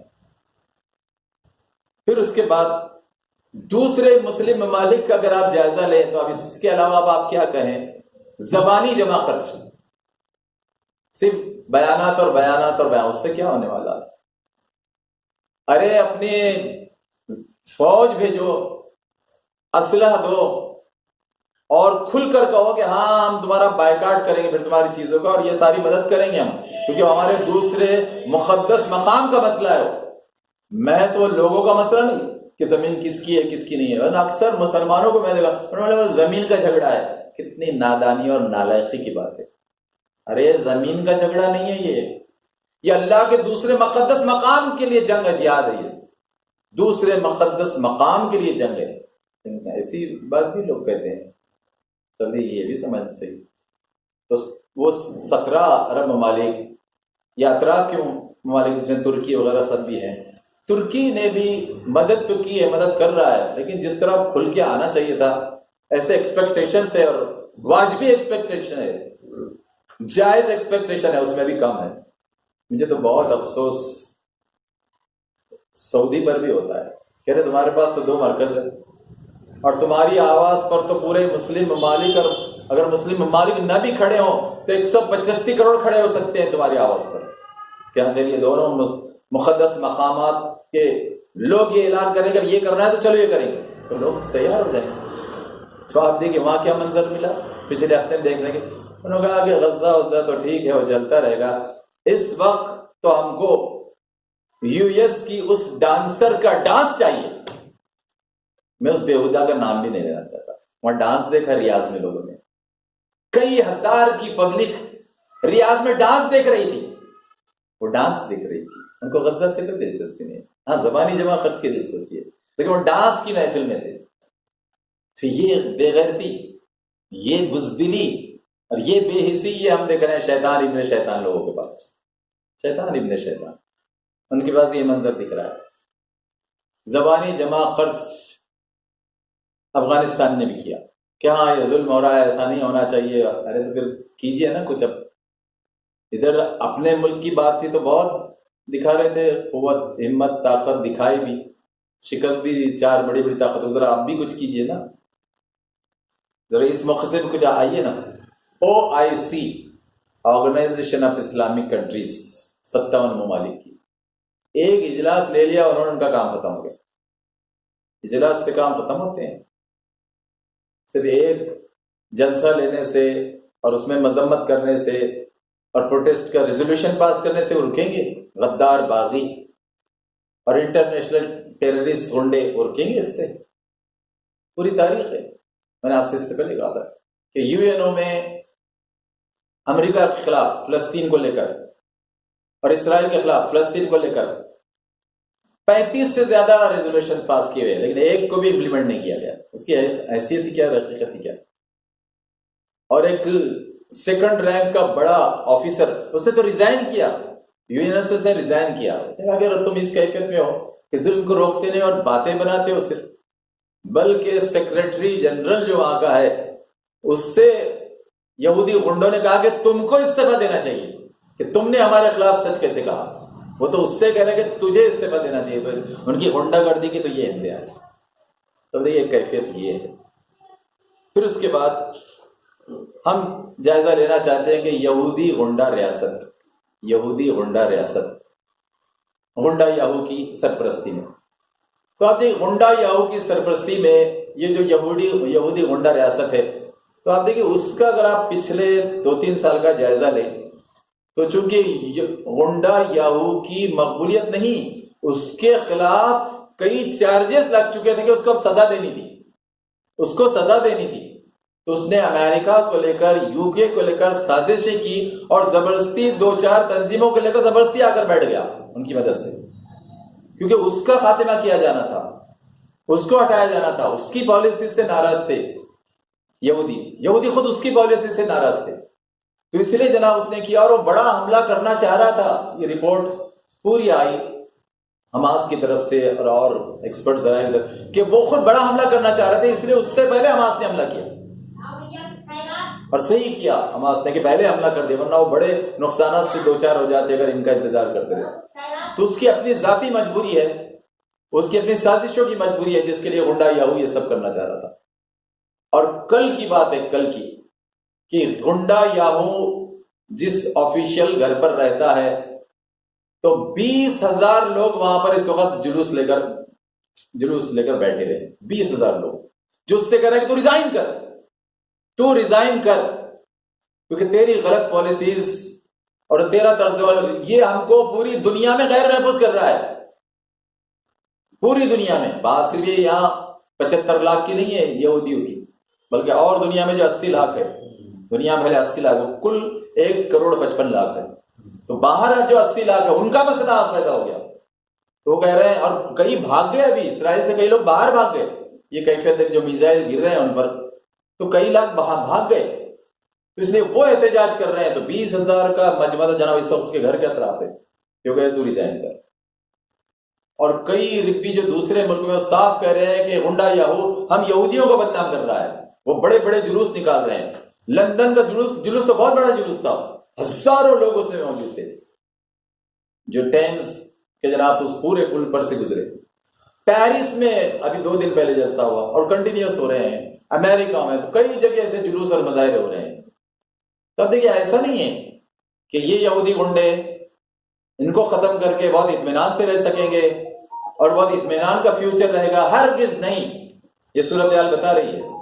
پھر اس کے بعد دوسرے مسلم ممالک کا اگر آپ جائزہ لیں تو اب اس کے علاوہ اب آپ کیا کہیں، زبانی جمع خرچ، صرف بیانات اور بیانات اور بیان، اس سے کیا ہونے والا ہے؟ ارے اپنی فوج بھیجو، اسلحہ دو، اور کھل کر کہو کہ ہاں ہم تمہارا بائیکاٹ کریں گے پھر تمہاری چیزوں کا، اور یہ ساری مدد کریں گے ہم، کیونکہ ہمارے دوسرے مقدس مقام کا مسئلہ ہے، محض وہ لوگوں کا مسئلہ نہیں کہ زمین کس کی ہے کس کی نہیں ہے۔ اکثر مسلمانوں کو میں دیکھا وہ زمین کا جھگڑا ہے، کتنی نادانی اور نالائقی کی بات ہے۔ ارے زمین کا جھگڑا نہیں ہے، یہ اللہ کے دوسرے مقدس مقام کے لیے جنگ ہے، جہاد ہے، یہ دوسرے مقدس مقام کے لیے جنگ ہے۔ ایسی بات بھی لوگ کہتے ہیں، تبھی یہ بھی سمجھنا چاہیے۔ تو وہ 17 عرب ممالک یا اطراف کے ممالک جس میں ترکی وغیرہ سب بھی ہیں، ترکی نے بھی مدد تو کی ہے، مدد کر رہا ہے، لیکن جس طرح کھل کے آنا چاہیے تھا ایسے ایکسپیکٹیشن ہے، اور واجبی ایکسپیکٹیشن ہے، جائز ایکسپیکٹیشن ہے، اس میں بھی کم ہے۔ مجھے تو بہت افسوس سعودی پر بھی ہوتا ہے، کہہ رہے تمہارے پاس تو 2 مرکز ہے اور تمہاری آواز پر تو پورے مسلم ممالک، اور اگر مسلم ممالک نہ بھی کھڑے ہوں تو 185 کروڑ کھڑے ہو سکتے ہیں تمہاری آواز پر۔ کیا چلیے دونوں مقدس مقامات کے لوگ یہ اعلان کریں کہ یہ کرنا ہے تو چلو یہ کریں گے، تو لوگ تیار ہو جائیں گے۔ تو آپ دیکھیں وہاں کیا منظر ملا پچھلے ہفتے میں دیکھ رہے ہیں، انہوں نے کہا کہ غزہ تو ٹھیک ہے وہ چلتا رہے گا، اس وقت تو ہم کو یو ایس کی اس ڈانسر کا ڈانس چاہیے۔ میں اس بےہودہ کا نام بھی نہیں لینا چاہتا، وہاں ڈانس دیکھا ریاض میں، لوگوں نے کئی ہزار کی پبلک ریاض میں ڈانس دیکھ رہی تھی، وہ ڈانس دیکھ رہی تھی، ان کو غزہ سے کوئی دلچسپی نہیں ہے، ہاں زبانی جمع خرچ کی دلچسپی ہے، لیکن وہ ڈانس کی محفل میں تھے۔ تو یہ بے غیرتی، یہ بزدلی اور یہ بے حسی، یہ ہم دیکھ رہے ہیں شیطان ابن شیطان لوگوں کے پاس، شیطان ابن شیطان، ان کے پاس یہ منظر دکھ رہا ہے۔ زبانی جمع خرچ افغانستان نے بھی کیا کہ ہاں یہ ظلم ہو رہا ہے، ایسا نہیں ہونا چاہیے، ارے تو پھر کیجئے نا کچھ۔ اب ادھر اپنے ملک کی بات تھی تو بہت دکھا رہے تھے، قوت ہمت طاقت دکھائی بھی، شکست بھی 4 بڑی بڑی طاقت، ادھر آپ بھی کچھ کیجئے نا، ذرا اس موقع سے بھی کچھ آئیے نا۔ OIC organization of Islamic countries 57 ممالک کی ایک اجلاس لے لیا انہوں نے، ان کا کام ختم ہو گیا۔ اجلاس سے کام ختم ہوتے ہیں؟ صرف ایک جلسہ لینے سے اور اس میں مذمت کرنے سے اور پروٹیسٹ کا ریزولوشن پاس کرنے سے وہ رکیں گے؟ غدار باغی اور انٹرنیشنل ٹیررسٹ گنڈے وہ رکیں گے؟ اس سے پوری تاریخ ہے۔ میں نے آپ سے اس سے پہلے کہا تھا کہ UN میں امریکہ کے خلاف فلسطین کو لے کر اور اسرائیل کے خلاف فلسطین کو لے کر 35 سے زیادہ ریزولوشن پاس کیے ہوئے، لیکن ایک کو بھی امپلیمنٹ نہیں کیا گیا۔ اس کی حیثیت ہی کیا، حقیقت ہی کیا؟ اور ایک سیکنڈ رینک کا بڑا آفیسر، اس نے تو ریزائن کیا، UN سے ریزائن کیا، اس نے کہا کہ تم اس کیفیت میں ہو کہ ظلم کو روکتے نہیں اور باتیں بناتے ہو صرف، بلکہ سیکریٹری جنرل جو وہاں کا ہے اس سے یہودی غنڈوں نے کہا کہ تم کو استعفیٰ دینا چاہیے، کہ تم نے ہمارے خلاف سچ کیسے کہا. وہ تو اس سے کہہ رہے کہ تجھے استعفیٰ دینا چاہیے. تو ان کی غنڈہ گردی کی تو یہ انتہا ہے. تو دیکھیے کیفیت یہ ہے. پھر اس کے بعد ہم جائزہ لینا چاہتے ہیں کہ یہودی غنڈہ ریاست، یہودی غنڈہ ریاست غنڈہ یاہو کی سرپرستی میں. تو آپ دیکھیں غنڈہ یاہو کی سرپرستی میں یہ جو یہودی غنڈہ ریاست ہے، تو آپ دیکھیں اس کا اگر آپ پچھلے 2-3 سال کا جائزہ لیں تو چونکہ غنڈہ یاہو کی مقبولیت نہیں، اس کے خلاف کئی چارجز لگ چکے تھے کہ اس کو اب سزا دینی تھی، اس کو سزا دینی تھی. تو اس نے امریکہ کو لے کر، یو کے کو لے کر سازشیں کی اور زبردستی 2-4 تنظیموں کو لے کر زبردستی آ کر بیٹھ گیا ان کی مدد سے، کیونکہ اس کا خاتمہ کیا جانا تھا، اس کو ہٹایا جانا تھا. اس کی پالیسی سے ناراض تھے یہودی خود اس کی پالیسی سے ناراض تھے. تو اس لیے جناب اس نے کیا اور وہ بڑا حملہ کرنا چاہ رہا تھا. یہ رپورٹ پوری آئی حماس کی طرف سے اور ایکسپرٹ ذرائع کہ وہ خود بڑا حملہ کرنا چاہ رہے تھے، اس لیے اس سے پہلے حماس نے حملہ کیا اور صحیح کیا حماس نے کہ پہلے حملہ کر دیا، ورنہ وہ بڑے نقصانات سے 2-4 ہو جاتے اگر ان کا انتظار کرتے رہے. تو اس کی اپنی ذاتی مجبوری ہے، اس کی اپنی سازشوں کی مجبوری ہے جس کے لیے غنڈہ یاہو یہ سب کرنا چاہ رہا تھا. اور کل کی بات ہے، کل کی کہ غنڈہ یاہو جس آفیشیل گھر پر رہتا ہے تو 20,000 لوگ وہاں پر اس وقت جلوس لے کر بیٹھے رہے. 20,000 لوگ جو اس سے کہہ رہے کہ تو ریزائن کر کیونکہ تیری غلط پالیسیز اور تیرا طرز یہ ہم کو پوری دنیا میں غیر محفوظ کر رہا ہے. پوری دنیا میں بات صرف یہ یہاں 75 لاکھ کی نہیں ہے یہودیوں کی، بلکہ اور دنیا میں جو 80 لاکھ ہے، دنیا میں 80 لاکھ ہے، کل 1,55,00,000 ہے. تو باہر جو 80 لاکھ ہے ان کا مسئلہ پیدا ہو گیا. تو وہ کہہ رہے ہیں اور کئی بھاگ گئے، ابھی اسرائیل سے کئی لوگ باہر بھاگ گئے. یہ کیفیت جو میزائل گر رہے ہیں ان پر، تو کئی لاکھ بھاگ گئے. تو اس لیے وہ احتجاج کر رہے ہیں. تو 20,000 کا مجمع جناب اس وقت اس کے گھر کے اطراف ہے جو کہ تو ریزائن کر. اور کئی ربی جو دوسرے ملک میں صاف کہہ رہے ہیں کہ غنڈہ یاہو ہم یہودیوں کو بدنام کر رہا ہے. وہ بڑے بڑے جلوس نکال رہے ہیں. لندن کا جلوس تو بہت بڑا جلوس تھا، ہزاروں لوگ اس میں موجود تھے جو ٹیمز کے جناب اس پورے پل پر سے گزرے. پیرس میں ابھی 2 دن پہلے جلسہ ہوا اور کنٹینیوس ہو رہے ہیں. امریکہ میں تو کئی جگہ سے جلوس اور مظاہرے ہو رہے ہیں. تب دیکھیے ایسا نہیں ہے کہ یہ یہودی غنڈے ان کو ختم کر کے بہت اطمینان سے رہ سکیں گے اور بہت اطمینان کا فیوچر رہے گا. ہرگز نہیں. یہ صورتحال بتا رہی ہے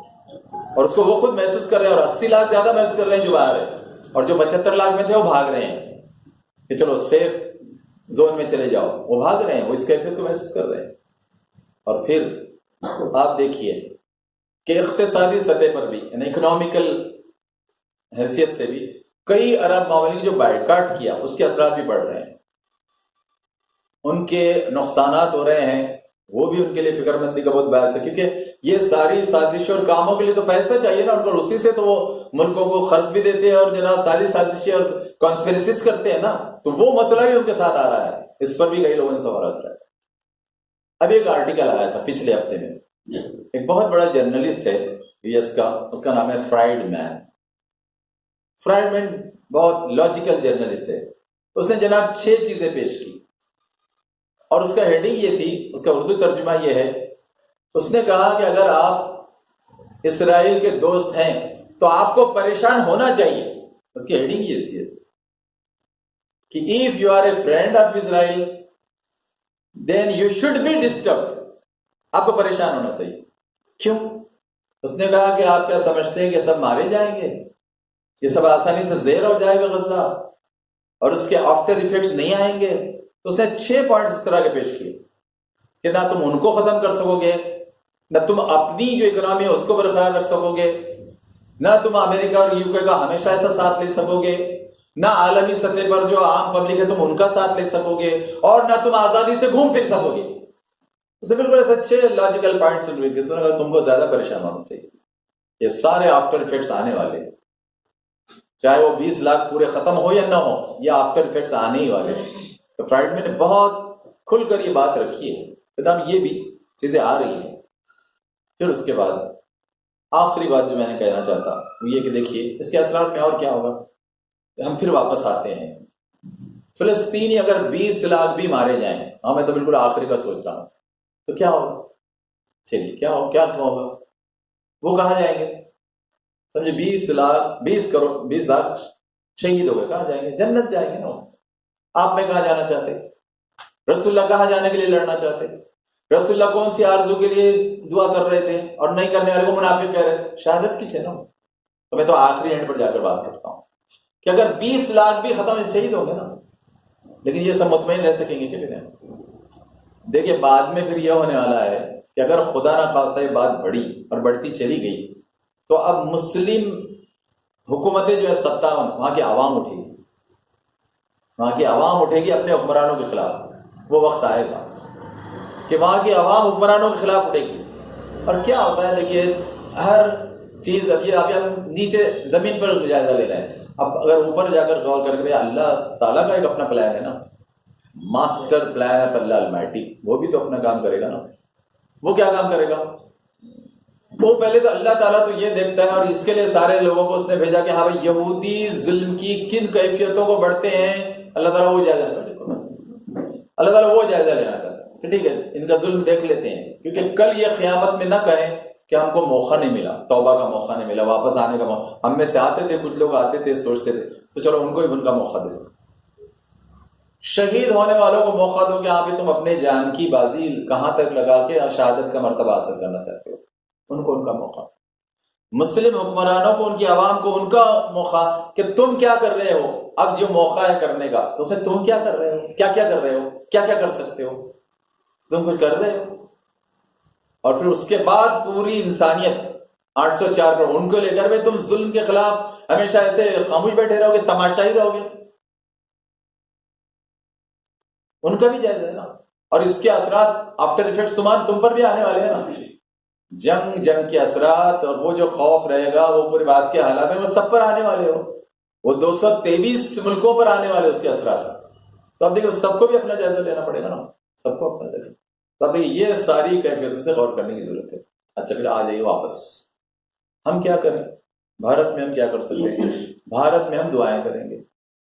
اور اس کو وہ خود محسوس کر رہے ہیں. اور 80 لاکھ زیادہ محسوس کر رہے ہیں جو باہر ہے، اور جو 75 لاکھ میں تھے وہ بھاگ رہے ہیں کہ چلو سیف زون میں چلے جاؤ. وہ بھاگ رہے ہیں، وہ اس کیفیت کو محسوس کر رہے ہیں. اور پھر آپ دیکھیے کہ اقتصادی سطح پر بھی یعنی اکنامیکل حیثیت سے بھی کئی عرب ممالک جو بائیکاٹ کیا اس کے اثرات بھی پڑ رہے ہیں. ان کے نقصانات ہو رہے ہیں، وہ بھی ان کے لیے فکر مندی کا بہت باعث ہے کیونکہ یہ ساری سازشوں اور کاموں کے لیے تو پیسہ چاہیے نا ان کو. اسی سے تو وہ ملکوں کو خرچ بھی دیتے ہیں اور جناب ساری سازشیں اور کانسپیریسیز کرتے ہیں نا. تو وہ مسئلہ بھی ان کے ساتھ آ رہا ہے. اس پر بھی کئی لوگوں نے سوالات رہا ہے. اب ایک آرٹیکل آیا تھا پچھلے ہفتے میں، ایک بہت بڑا جرنلسٹ ہے US کا، اس کا نام ہے فرائیڈ مین بہت لاجیکل جرنلسٹ ہے. اس نے جناب 6 چیزیں پیش کی اور اس کا ہیڈنگ یہ تھی، اس کا اردو ترجمہ یہ ہے. اس نے کہا کہ اگر آپ اسرائیل کے دوست ہیں تو آپ کو پریشان ہونا چاہیے. اس کی ہیڈنگ یہ ہے کہ if you are a friend of Israel then you should be disturbed. آپ کو پریشان ہونا چاہیے. کیوں؟ اس نے کہا کہ آپ کیا سمجھتے ہیں کہ سب مارے جائیں گے؟ یہ سب آسانی سے زہر ہو جائے گا غزہ اور اس کے آفٹر ایفیکٹس نہیں آئیں گے؟ تو اس نے 6 پوائنٹس اس طرح کے پیش کیے کہ نہ تم ان کو ختم کر سکو گے، نہ تم اپنی جو اکنامی ہے اس کو برقرار رکھ سکو گے، نہ تم امریکہ اور UK کا ہمیشہ ایسا ساتھ لے سکو گے، نہ عالمی سطح پر جو عام پبلک ہے تم ان کا ساتھ لے سکو گے، اور نہ تم آزادی سے گھوم پھر سکو گے. اس نے بالکل ایسے 6 لاجیکل پوائنٹس لیے تو تم کو زیادہ پریشان ہونا چاہیے. یہ سارے آفٹر ایفیکٹس آنے والے ہیں، چاہے وہ 20 لاکھ پورے ختم ہو یا نہ ہو، یہ آفٹر ایفیکٹس آنے ہی والے ہیں. تو فرائیڈ میں نے بہت کھل کر یہ بات رکھیے، جناب یہ بھی چیزیں آ رہی ہیں۔ پھر اس کے بعد آخری بات جو میں نے کہنا چاہتا وہ یہ کہ دیکھیے اس کے اثرات میں اور کیا ہوگا۔ ہم پھر واپس آتے ہیں، فلسطینی اگر 20 لاکھ بھی مارے جائیں، ہاں میں تو بالکل آخری کا سوچ رہا ہوں، تو کیا ہوگا؟ چلیے کیا ہوگا؟ وہ کہاں جائیں گے؟ سمجھے 20 لاکھ شہید ہو گئے، کہاں جائیں گے؟ جنت جائیں گے نا۔ آپ میں کہاں جانا چاہتے؟ رسول اللہ کہاں جانے کے لیے لڑنا چاہتے؟ رسول اللہ کون سی آرزو کے لیے دعا کر رہے تھے اور نہیں کرنے والے کو منافق کہہ رہے تھے؟ شہادت کی نا۔ تو میں تو آخری اینڈ پر جا کر بات کرتا ہوں کہ اگر 20 لاکھ بھی ختم شہید ہوں گے نا، لیکن یہ سب مطمئن رہ سکیں گے کہ نہیں؟ دیکھیے بعد میں پھر یہ ہونے والا ہے کہ اگر خدا نہ خواستہ یہ بات بڑھی اور بڑھتی چلی گئی تو اب مسلم حکومتیں جو ہے 57 وہاں کی عوام اٹھے گی، وہاں کی عوام اٹھے گی اپنے حکمرانوں کے خلاف۔ وہ وقت آئے گا کہ وہاں کی عوام حکمرانوں کے خلاف اٹھے گی۔ اور کیا ہوتا ہے دیکھیے ہر چیز، ابھی ہم نیچے زمین پر جائزہ لے رہے ہیں، اب اگر اوپر جا کر غور کریں کہ اللہ تعالیٰ کا ایک اپنا پلان ہے نا، ماسٹر پلان ہے اللہ المائٹی، وہ بھی تو اپنا کام کرے گا نا۔ وہ کیا کام کرے گا؟ وہ پہلے تو اللہ تعالیٰ تو یہ دیکھتا ہے، اور اس کے لیے سارے لوگوں کو اس نے بھیجا کہ ہاں بھائی یہودی ظلم کی کن کیفیتوں کو بڑھتے ہیں، اللہ تعالیٰ وہ جائزہ لینا چاہتا ہے کہ ٹھیک ہے ان کا ظلم دیکھ لیتے ہیں، کیونکہ کل یہ قیامت میں نہ کہیں کہ ہم کو موقع نہیں ملا، توبہ کا موقع نہیں ملا، واپس آنے کا موقع۔ ہم میں سے آتے تھے کچھ لوگ، آتے تھے سوچتے تھے تو چلو ان کو بھی ان کا موقع دے دو۔ شہید ہونے والوں کو موقع دو کہ ہاں بھی تم اپنے جان کی بازی کہاں تک لگا کے شہادت کا مرتبہ حاصل کرنا چاہتے ہو، ان کو ان کا موقع۔ مسلم حکمرانوں کو، ان کی عوام کو ان کا موقع کہ تم کیا کر رہے ہو۔ اب جو موقع ہے کرنے کا تو اس میں تم کیا کر رہے ہو، کیا کر رہے ہو، کیا کر سکتے ہو، تم کچھ کر رہے ہو۔ اور پھر اس کے بعد پوری انسانیت 804 کروڑ ان کو لے کر تم ظلم کے خلاف ہمیشہ ایسے خاموش بیٹھے رہو گے، تماشائی رہو گے؟ ان کا بھی جائزہ ہے نا۔ اور اس کے اثرات آفٹر ایفیکٹس تم پر بھی آنے والے ہیں نا۔ جنگ کے اثرات اور وہ جو خوف رہے گا وہ پوری بات کے حالات میں وہ سب پر آنے والے ہو، وہ 223 ملکوں پر آنے والے اس کے اثرات۔ تو اب دیکھیں سب کو بھی اپنا جائزہ لینا پڑے گا نا، سب کو اپنا جائزہ۔ تو اب یہ ساری کیفیتوں سے غور کرنے کی ضرورت ہے۔ اچھا پھر آ جائیے واپس، ہم کیا کریں؟ بھارت میں ہم کیا کر سکتے ہیں؟ بھارت میں ہم دعائیں کریں گے۔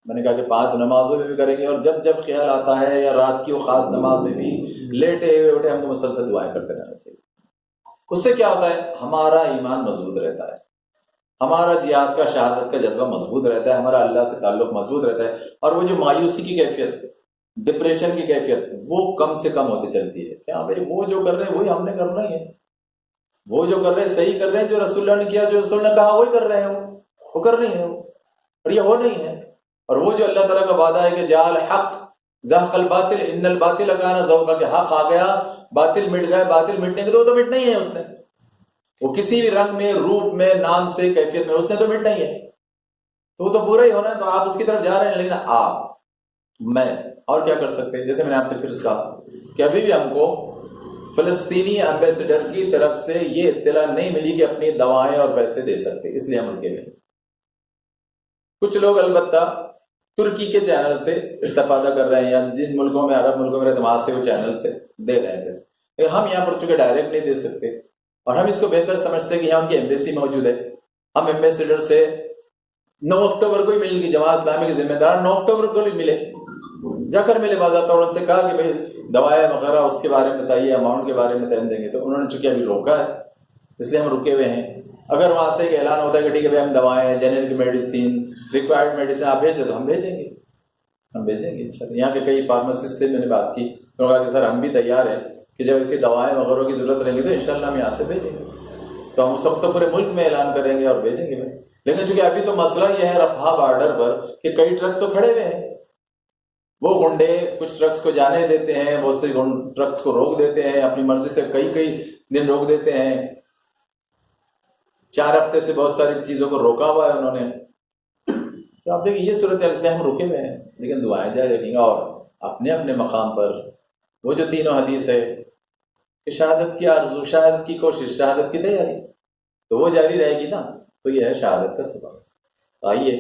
میں نے کہا کہ 5 نمازوں میں بھی کریں گے، اور جب خیال آتا ہے یا رات کی وہ خاص نماز میں بھی لیٹے ہوئے اٹھے ہم کو مسلسل دعائیں کرتے رہنا چاہیے۔ اس سے کیا ہوتا ہے؟ ہمارا ایمان مضبوط رہتا ہے، ہمارا جہاد کا شہادت کا جذبہ مضبوط رہتا ہے، ہمارا اللہ سے تعلق مضبوط رہتا ہے، اور وہ جو مایوسی کی کیفیت، ڈپریشن کی کیفیت وہ کم سے کم ہوتی چلتی ہے کہ ہاں بھائی وہ جو کر رہے ہیں وہی ہم نے کرنا ہی ہے، وہ جو کر رہے ہیں صحیح کر رہے ہیں، جو رسول اللہ نے کیا، جو رسول نے کہا وہی کر رہے ہیں، وہ کر رہی ہیں، اور یہ ہو نہیں ہے۔ اور وہ جو اللہ تعالیٰ کا وعدہ ہے کہ جعل حق زحق الباطل ان الباطل کان زحوقا، کہ حق آ گیا باطل مٹ گئے، باطل مٹنے کے تو وہ تو مٹنا ہی ہے، اس نے وہ کسی بھی رنگ میں، روپ میں، نام سے، کیفیت میں اس نے تو مٹنا ہی ہے، تو وہ تو پورا ہی ہونا ہے۔ تو آپ اس کی طرف جا رہے ہیں، لیکن آپ میں اور کیا کر سکتے ہیں؟ جیسے میں نے آپ سے پھر کہا کہ ابھی بھی ہم کو فلسطینی ایمبیسڈر کی طرف سے یہ اطلاع نہیں ملی کہ اپنی دوائیں اور پیسے دے سکتے، اس لیے ہم رکے ہوئے۔ کچھ لوگ البتہ ترکی کے چینل سے استفادہ کر رہے ہیں، یا جن ملکوں میں، عرب ملکوں میں رہتے وہاں سے وہ چینل سے دے رہے ہیں پیسے، لیکن ہم یہاں پر چونکہ ڈائریکٹ نہیں دے سکتے، اور ہم اس کو بہتر سمجھتے ہیں کہ یہاں ان کی ایمبیسی موجود ہے، ہم ایمبیسڈر سے 9 اکتوبر کو ہی ملیں گی، جماعت اسلامی کے ذمہ دار 9 اکتوبر کو ہی ملے، جا کر ملے باضابطہ، اور ان سے کہا کہ بھائی دوائیں وغیرہ اس کے بارے میں بتائیے، اماؤنٹ کے بارے میں ٹائم دیں گے، تو انہوں نے چونکہ ابھی روکا ہے اس لیے ہم رکے ہوئے ہیں۔ اگر وہاں سے ایک اعلان ہوتا ہے کہ ٹھیک ہے بھائی ہم دوائیں، جنرک میڈیسین، ریکوائرڈ میڈیسن آپ بھیج دیں تو ہم بھیجیں گے انشاءاللہ۔ یہاں کے کئی فارماسسٹ سے میں نے بات کی، انہوں نے کہا کہ سر ہم بھی تیار ہیں کہ جب اس کی دوائیں وغیرہ کی ضرورت رہیں گی تو انشاءاللہ ہم یہاں سے بھیجیں گے، تو ہم اس وقت تو پورے ملک میں اعلان کریں گے اور بھیجیں گے۔ لیکن چونکہ ابھی تو مسئلہ یہ ہے رفح بارڈر پر کہ کئی ٹرکس تو کھڑے ہوئے ہیں، وہ گنڈے کچھ ٹرکس کو جانے دیتے ہیں، بہت سے ٹرکس کو روک دیتے ہیں اپنی مرضی سے، کئی دن روک دیتے ہیں، 4 ہفتے سے بہت ساری چیزوں کو روکا ہوا ہے انہوں نے۔ تو آپ دیکھیں یہ صورتحال، اس لیے ہم رکے ہوئے ہیں، لیکن دعائیں جاری رکھیں گے، اور اپنے اپنے مقام پر وہ جو تینوں حدیث ہے کہ شہادت کی آرزو، شہادت کی کوشش، شہادت کی تیاری، تو وہ جاری رہے گی نا، تو یہ ہے شہادت کا سبب۔ آئیے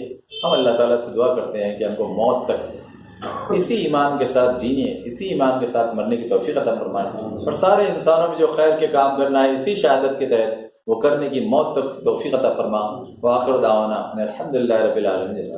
ہم اللہ تعالیٰ سے دعا کرتے ہیں کہ ہم کو موت تک اسی ایمان کے ساتھ جینے، اسی ایمان کے ساتھ مرنے کی توفیق عطا فرمائے، اور سارے انسانوں میں جو خیر کے کام کرنا ہے اسی شہادت کے تحت وہ کرنے کی موت تک توفیق عطا فرما۔ وآخر دعوانا الحمدللہ رب العالمین۔